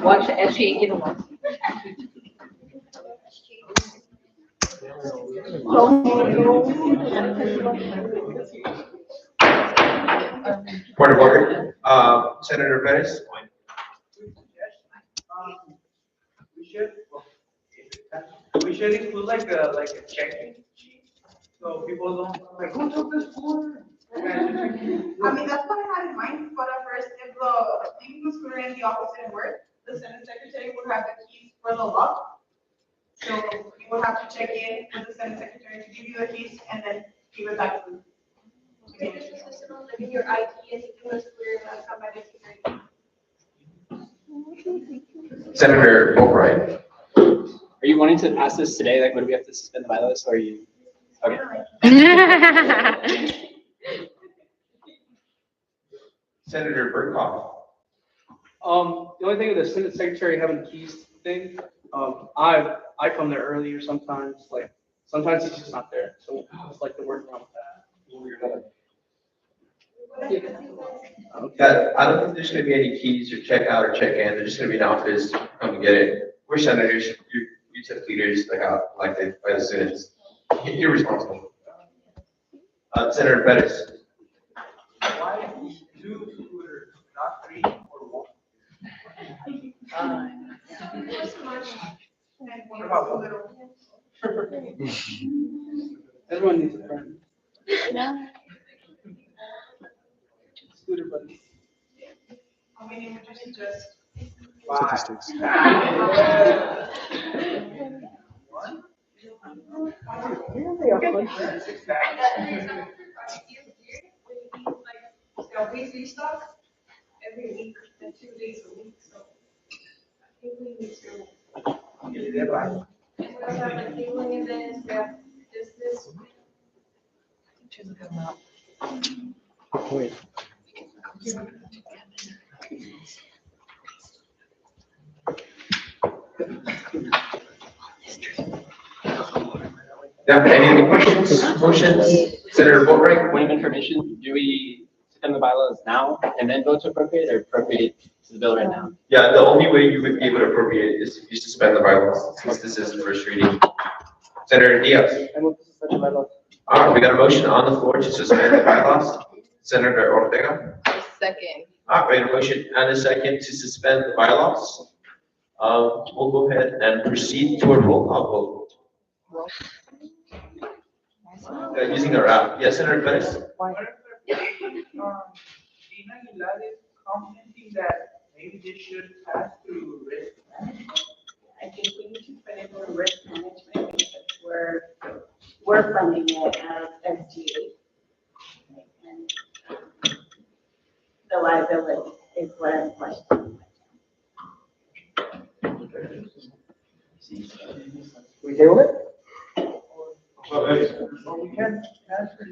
Watch the SGA get along. Point of order. Senator Pettis. We should include like a checking sheet So people don't, like, who took this for? I mean, that's what I had in mind, but at first, if the legal scooter in the office didn't work, the Senate Secretary would have the keys for the lock. So you would have to check in with the Senate Secretary to give you the keys and then give it back to you. Okay, this is just like in your IT and you can scooter and come by the security. Senator Fulbright. Are you wanting to pass this today? Like, what do we have to suspend the bylaws, or are you? Okay. Senator Burkhoff. The only thing with the Senate Secretary having keys thing, I come there earlier sometimes, like, sometimes he's just not there, so it's like the work around that. Yeah, I don't think there's gonna be any keys or check out or check in. There's just gonna be an office, come and get it. We're senators, you took leaders, like, out, like, they, by the students. You're responsible. Senator Pettis. Why 2 scooters, not 3 or 1? What about 1 little? Everyone needs a friend. No. Scooter buddies. How many would you suggest? 5. Selfies restock every week and 2 days a week, so I think we need to. And we also have like tabling events, we have this. Wait. Yeah, any questions, motions? Senator Fulbright? Point of information, do we suspend the bylaws now and then vote to appropriate, or appropriate to the bill right now? Yeah, the only way you would be able to appropriate is if you suspend the bylaws, since this is the first reading. Senator Diaz. I move to suspend the bylaws. All right, we got a motion on the floor to suspend the bylaws. Senator Ortega. Second. All right, we have a motion and a second to suspend the bylaws. We'll go ahead and proceed to a roll call vote. Using our app. Yes, Senator Pettis. Dina Aguilar is commenting that maybe this should pass through risk management. I think we need to put it in risk management because we're funding it as SGA. And the liability is what I'm questioning. We table it? We can transfer it.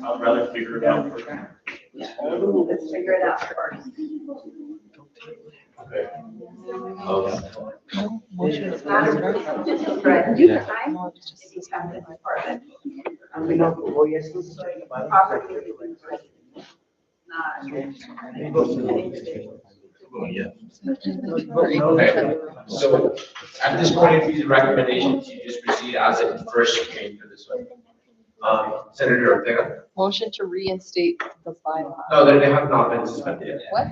I'd rather figure it out first. Let's figure it out first. It's not a threat. You can time if you have this part of it. Property is not an individual. Okay, so at this point, if these recommendations, you just proceed as a first reading for this one. Senator Ortega? Motion to reinstate the bylaw. No, they have not been suspended yet. What?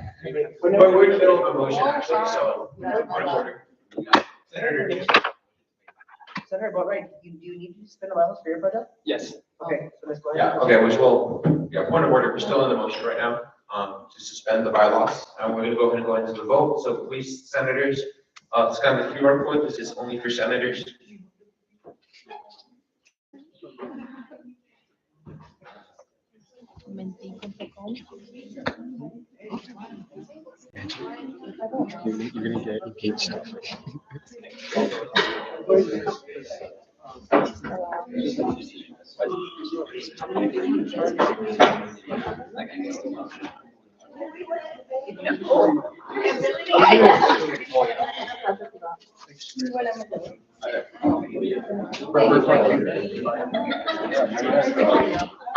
We're in the middle of a motion, actually, so. Point of order. Senator Diaz. Senator Boatright, do you need to suspend the bylaws for your project? Yes. Okay, so let's go ahead. Yeah, okay, which will, point of order, we're still in the motion right now, to suspend the bylaws, and we're gonna go ahead and go into the vote, so please, senators, scan the QR code, this is only for senators. You're gonna get engaged.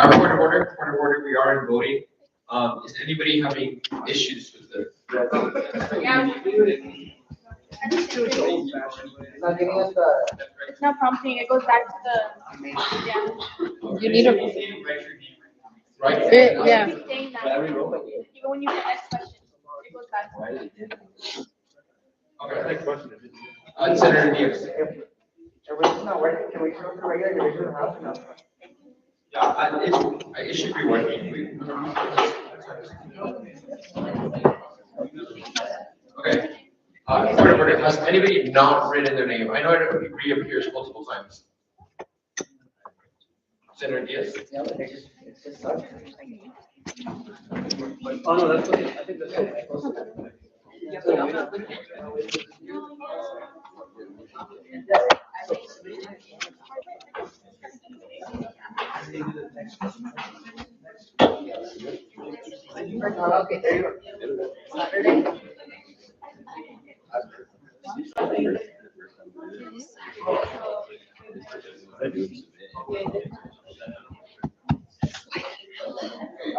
Point of order, we are in voting. Is anybody having issues with the? It's not prompting, it goes back to the, yeah. You need a. Right? Yeah. It's saying that. Even when you ask questions, it goes back. Okay. Senator Diaz. which is not working, can we show the regular division of the house or no? Yeah, it should be working. Okay. Point of order, has anybody not written their name? I know it reappears multiple times. Senator Diaz? Yeah, but it's just sucks. Oh, no, that's what, I think that's what. Okay, there you go. Saturday.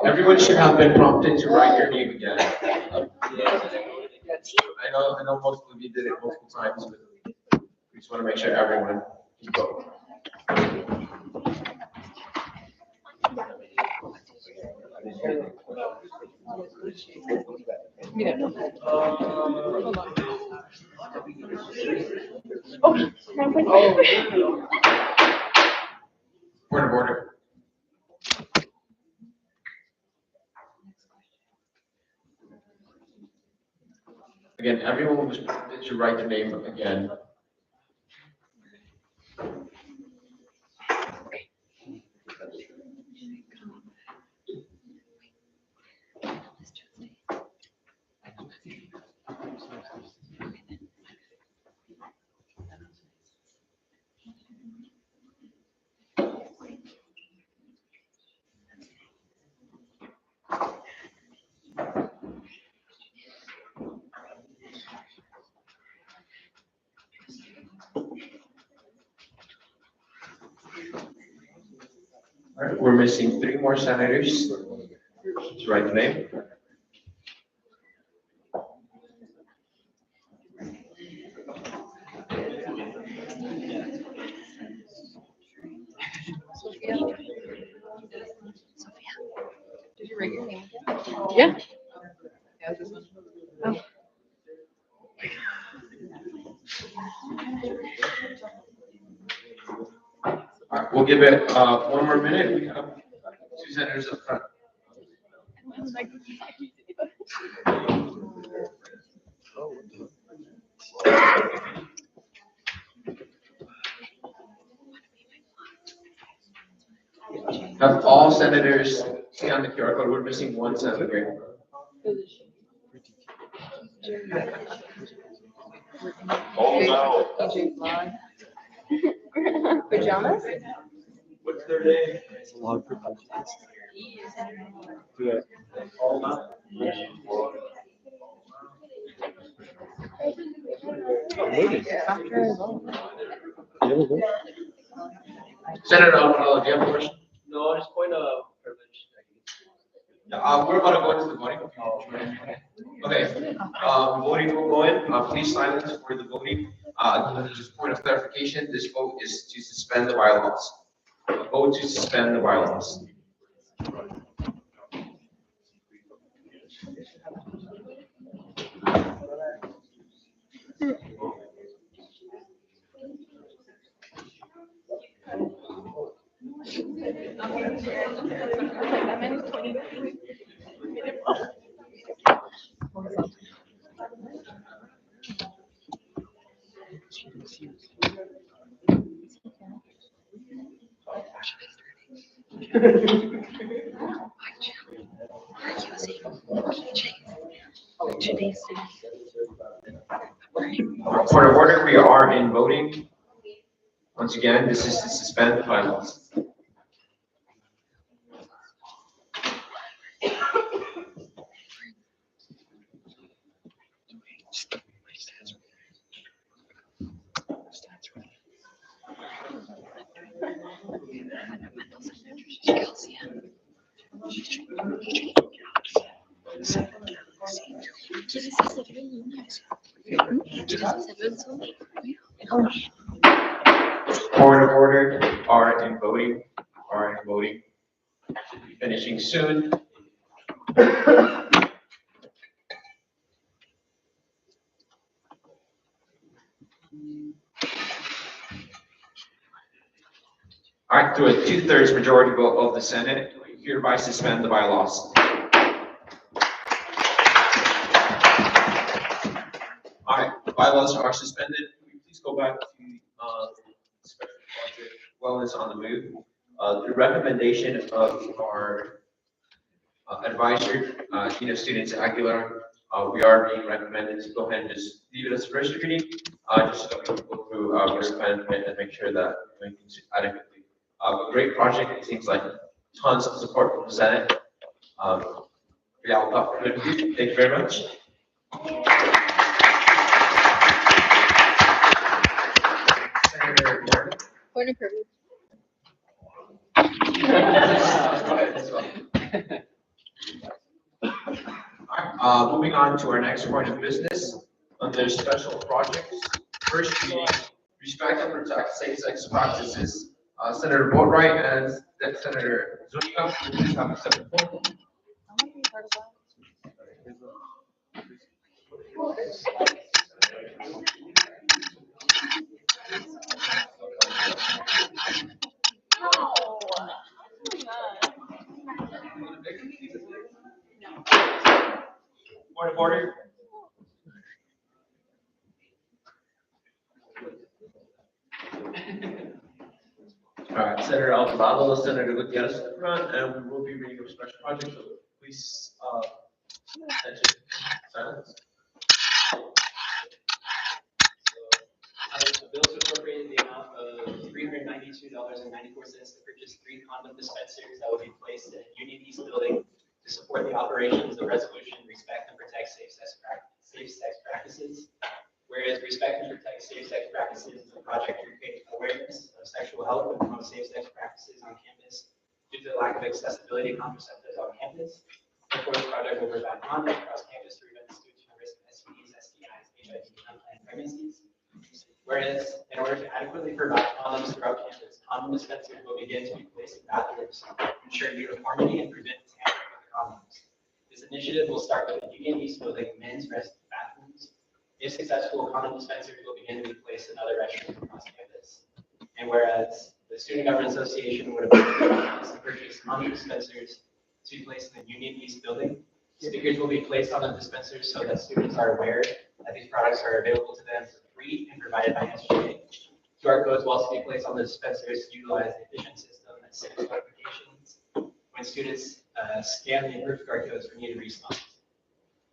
Everyone should have been prompted to write your name again. I know most of you did it multiple times, but we just want to make sure everyone can vote. Point of order. Again, everyone was prompted to write their name again. All right, we're missing 3 more senators to write the name. Did you write your name again? Yeah. Yeah, this one. Oh. All right, we'll give it 1 more minute. We have 2 senators up front. Have all senators see on the QR code? We're missing 1 senator. Oh, no. Pajamas? What's their name? Senator Alvarado, do you have a question? No, just point of privilege. Yeah, we're about to go into the voting. Okay, voting will go in. Please silence for the voting. Just point of clarification, this vote is to suspend the bylaws. A vote to suspend the bylaws. Point of order, we are in voting. Once again, this is to suspend the bylaws. Point of order, are in voting, Should be finishing soon. All right, through a 2/3 majority vote of the Senate, we hereby suspend the bylaws. All right, the bylaws are suspended. Can we please go back to special project wellness on the move? The recommendation of our advisor, Dean of Students Aguilar, we are being recommended to go ahead and just leave it as first reading, just so we can go through risk management and make sure that we're doing things adequately. A great project. It seems like tons of support from the Senate. Yeah, without further ado, thank you very much. Senator Martin. Point of privilege. Moving on to our next point of business, under special projects, first reading, respect and protect same-sex practices. Senator Boatright and then Senator Zuniga, please have a second. Point of order. All right, Senator Alvarado, Senator Gutierrez in the front, and we will be reading a special project, so please, attention, silence. A bill to appropriate the amount of $392.94 to purchase 3 condom dispensers that will be placed in Union East building to support the operations of Resolution Respect and Protect Safe-Sex Practices. Whereas Respect and Protect Safe-Sex Practices is a project to create awareness of sexual health and promote safe-sex practices on campus due to the lack of accessibility to contraceptives on campus. Therefore, the project will provide condoms across campus to prevent students from risk of STDs, STIs, HIV, and unplanned pregnancies. Whereas, in order to adequately provide condoms throughout campus, condom dispensers will begin to be placed in bathrooms to ensure uniformity and prevent tampering with the condoms. This initiative will start with the Union East building men's rest bathrooms. If successful, condom dispensers will begin to be placed in other restrooms across campus. And whereas the Student Government Association would have purchased condom dispensers to be placed in the Union East building, stickers will be placed on the dispensers so that students are aware that these products are available to them for free and provided by SGA. QR codes will also be placed on the dispensers to utilize the efficient system that sends notifications when students scan the approved QR codes for needed responses.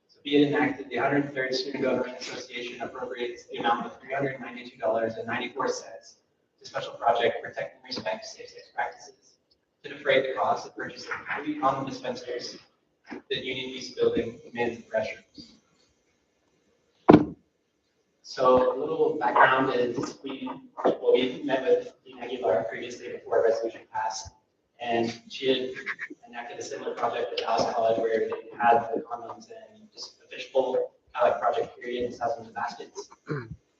So be it enacted, the 103rd Student Government Association appropriates the amount of $392.94 to special project Protect and Respect Safe-Sex Practices to defray the cost of purchasing 3 condom dispensers at the Union East building men's restrooms. So a little background is we met with Dean Aguilar previously before a resolution passed, and she had enacted a similar project at Dallas College where they had the condoms and just a fishbowl kind of like project period and thousands of baskets.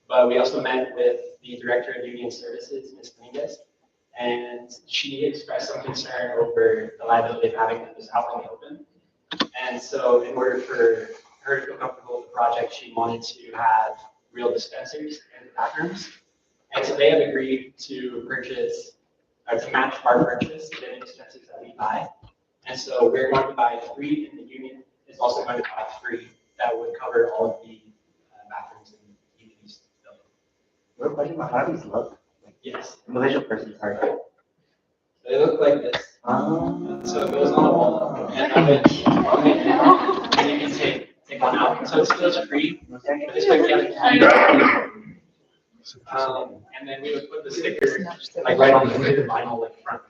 But we also met with the Director of Union Services, Ms. Dominguez, and she expressed some concern over the liability of having them just out in the open. And so in order for her to feel comfortable with the project, she wanted to have real dispensers in the bathrooms. And so they have agreed to purchase, or to match our purchase of any dispensers that we buy. And so we're going to buy 3, and the union is also going to buy 3 that would cover all of the bathrooms in the union's building. What question about how do these look? Yes. I'm a visual person, sorry. So they look like this. So it goes on the wall, and you can take one out. So it's still free. But this way we have a key. And then we would put the sticker like right on the vinyl like front.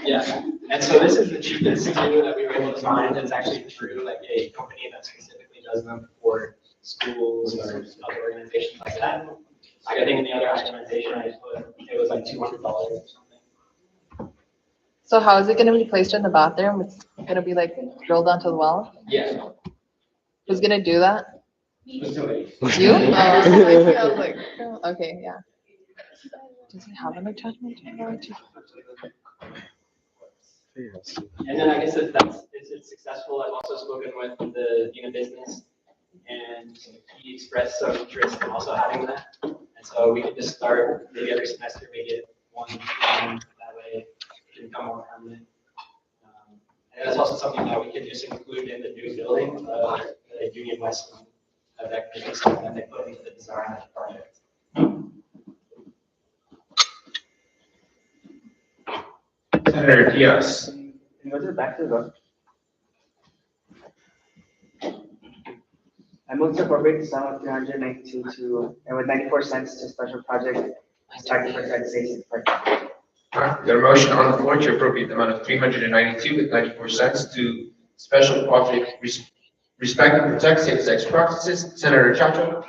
Yeah. And so this is the cheapest tool that we were able to find. It's actually true, like a company that specifically does them for schools or other organizations like that. Like I think in the other itemization I put it was like $200 or something. So how is it gonna be placed in the bathroom? It's gonna be like drilled onto the wall? Yeah. Who's gonna do that? Who's doing it? You? I was like, oh, okay, yeah. Does he have an attachment? And then I guess if it's successful, I've also spoken with the Dean of Business, and he expressed some interest in also having that. And And so we could just start maybe every semester, make it one, that way it can become more permanent. And that's also something that we could just include in the new building, the Union West one. That could be something that they put into the design of the project. Senator Diaz. Can you go to the back to the vote? I move to appropriate the sum of 392 to, and with 94 cents to special project, target for United States Department. All right, we got a motion on the floor to appropriate the amount of 392 with 94 cents to special project respect and protect safe-sex practices. Senator Chacho.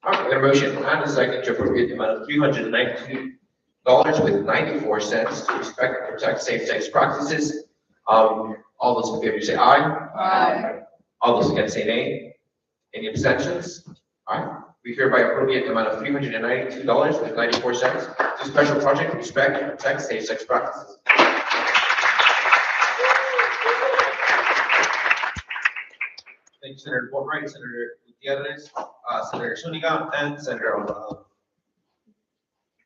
All right, we got a motion and a second to appropriate the amount of $392 with 94 cents to respect and protect safe-sex practices. All those in favor say aye. Aye. All those against say nay. Any abstentions? All right, we hereby appropriate the amount of $392 with 94 cents to special project respect and protect safe-sex practices. Thank you, Senator Boatwright, Senator Gutierrez, Senator Zuniga, and Senator Alvarado.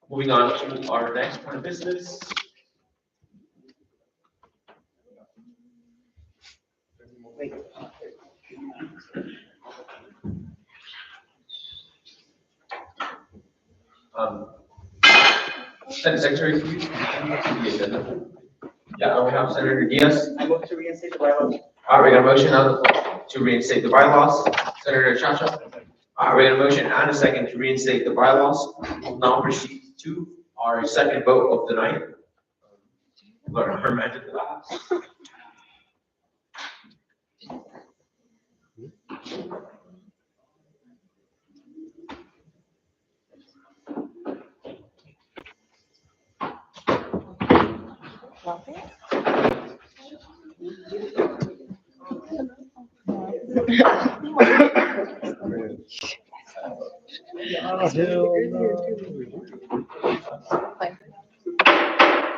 Moving on to our next point of business. Senate Secretary, please. Yeah, we have Senator Diaz. I move to reinstate the bylaws. All right, we got a motion on the floor to reinstate the bylaws. Senator Chacha. All right, we got a motion and a second to reinstate the bylaws. We'll now proceed to our second vote of the night. Learn our magic laughs.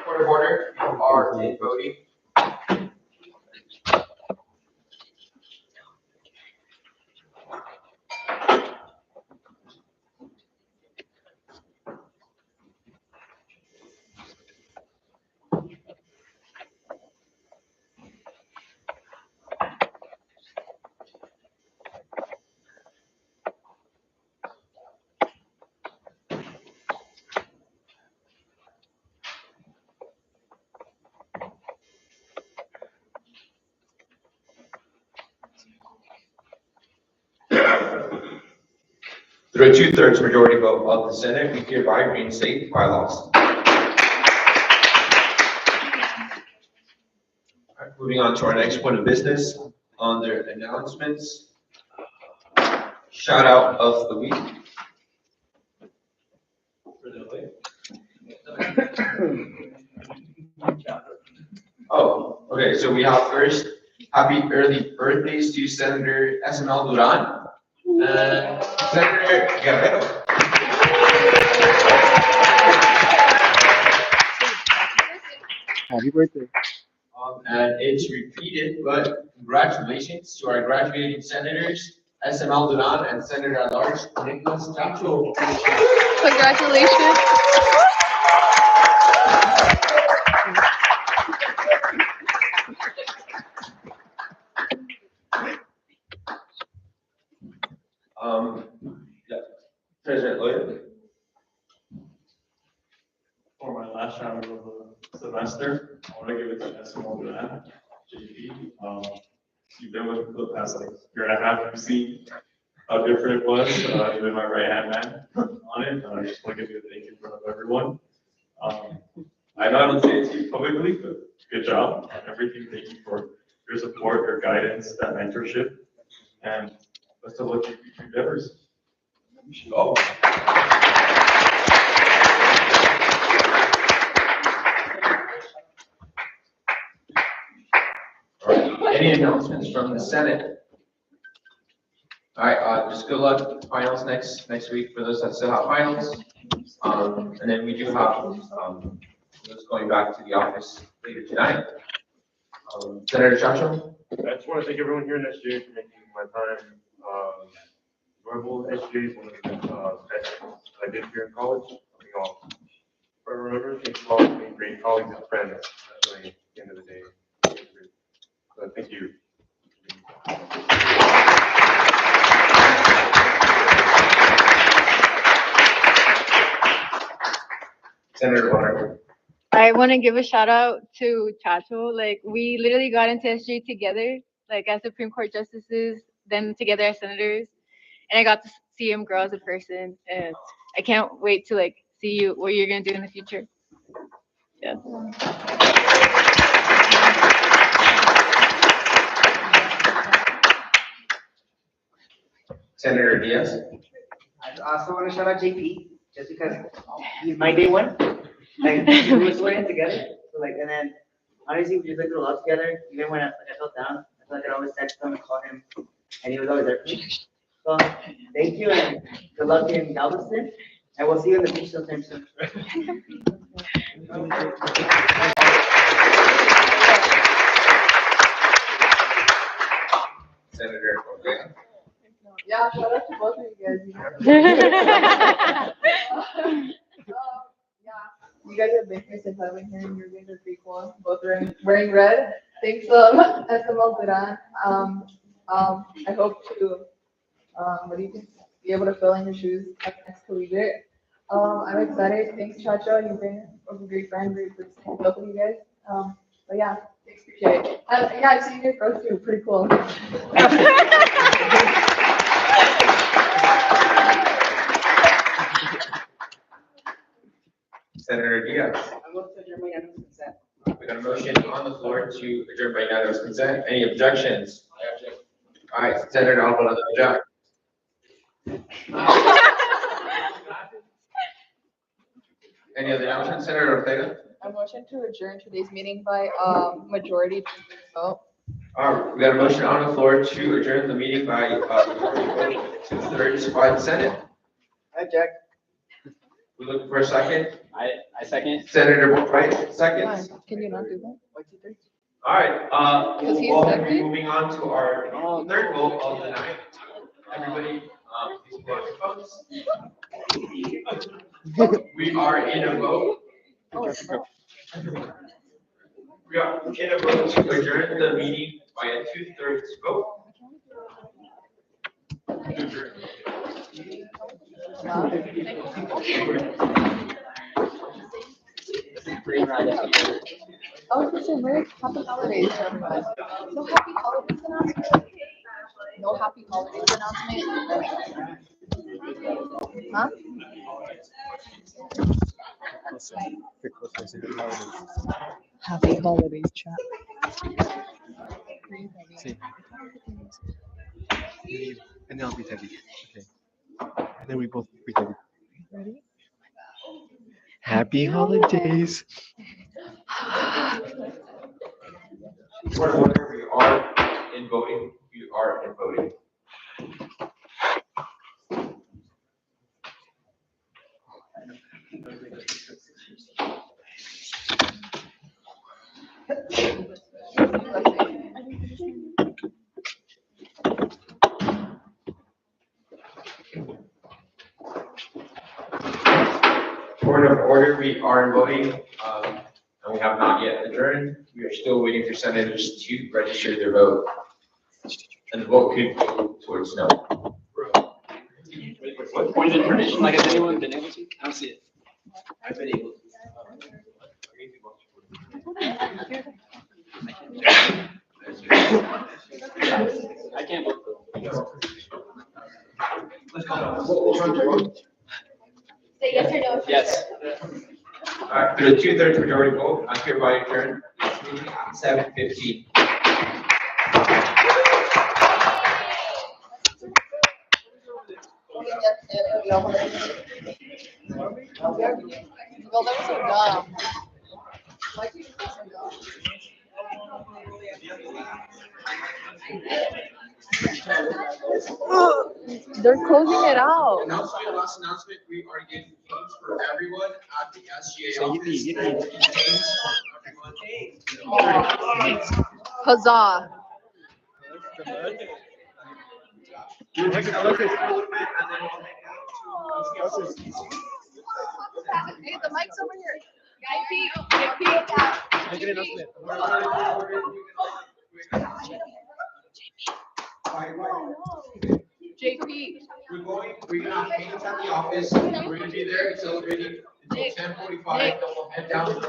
Point of order, you are in voting. Through a 2/3 majority vote of the Senate, we hereby reinstate the bylaws. All right, moving on to our next point of business under announcements. Shout out of the week. Oh, okay, so we have first, happy early birthdays to Senator SML Duran. Senator Guerrero. Happy birthday. And it's repeated, but congratulations to our graduating senators, SML Duran and Senator at Large, Nicholas Chacho. Congratulations. Yeah, President Lloyd. For my last round of the semester, I want to give it to SML Duran, JP. You've been with me for the past like year and a half. You've seen how different it was. You've been my right-hand man on it. I just want to give you a thank you in front of everyone. I know I don't say it to you publicly, but good job on everything. Thank you for your support, your guidance, that mentorship, and best of luck in your future endeavors. Oh. All right, any announcements from the Senate? All right, just good luck finals next week for those that still have finals. And then we do have those going back to the office later tonight. Senator Chacho. I just want to thank everyone here in SGA for making my time enjoyable SGA is one of the best I did here in college. Forever remember, thank you all for being great colleagues and friends, especially at the end of the day. So thank you. Senator Bonner. I want to give a shout out to Chacho. Like, we literally got into SGA together, like as Supreme Court justices, then together as senators. And I got to see him grow as a person. And I can't wait to like see you, what you're going to do in the future. Yeah. Senator Diaz. I also want to shout out JP, just because he's my day one. Like, we were sweating together, so like, and then honestly, we just went through a lot together. Even when I felt down, I felt like I could always text him and call him, and he was always there for me. So thank you, and good luck in Galveston, and we'll see you in the beach sometime soon. Senator Ortega. Yeah, shout out to both of you guys. You guys have been here since I've been here, and you guys are pretty cool. Both wearing red. Thanks, SML Duran. I hope to, be able to fill in your shoes at next collegiate. I'm excited. Thanks, Chacho. You've been a great friend, great person, both of you guys. But yeah, thanks, appreciate it. Yeah, I've seen your growth too. Pretty cool. Senator Diaz. We got a motion on the floor to adjourn by unanimous consent. Any objections? All right, Senator Alvarado, object. Any other motion? Senator Ortega. A motion to adjourn today's meeting by majority vote. All right, we got a motion on the floor to adjourn the meeting by majority vote, 2/3 by the Senate. Object. We're looking for a second. I second. Senator Wright, seconds. Can you not do that? All right, Because he's we'll be second? moving on to our third vote of the night. Everybody, please pull out your phones. We are in a vote. We are in a vote to adjourn the meeting by a 2/3 vote. I was gonna say, Merry Happy Holidays to everyone. No Happy Holidays announcement? No Happy Holidays announcement? Huh? Happy Holidays, chat. Sí. And then I'll be heavy. Okay. And then we both breathe heavy. Ready? Happy holidays. Point of order, we are in voting. We are in voting. Point of order, we are in voting, and we have not yet adjourned. We are still waiting for senators to register their vote. And the vote could go towards no. What point of information? Like, has anyone been able to? I don't see it. I've been able to. I can't vote. Say yes or no. Yes. All right, for the 2/3 majority vote, I hereby adjourn this meeting at 7:15. Well, that was so dumb. Why'd you do so dumb? They're closing it out. Announcement, last announcement, we are getting games for everyone at the SGA office. Games for everyone. Huzzah. Alexis, a little bit, and then we'll make Hey, the mic's over here. Make an announcement. JP. We're gonna meet at the office, we're gonna be there celebrating until 10:45, then we'll head down.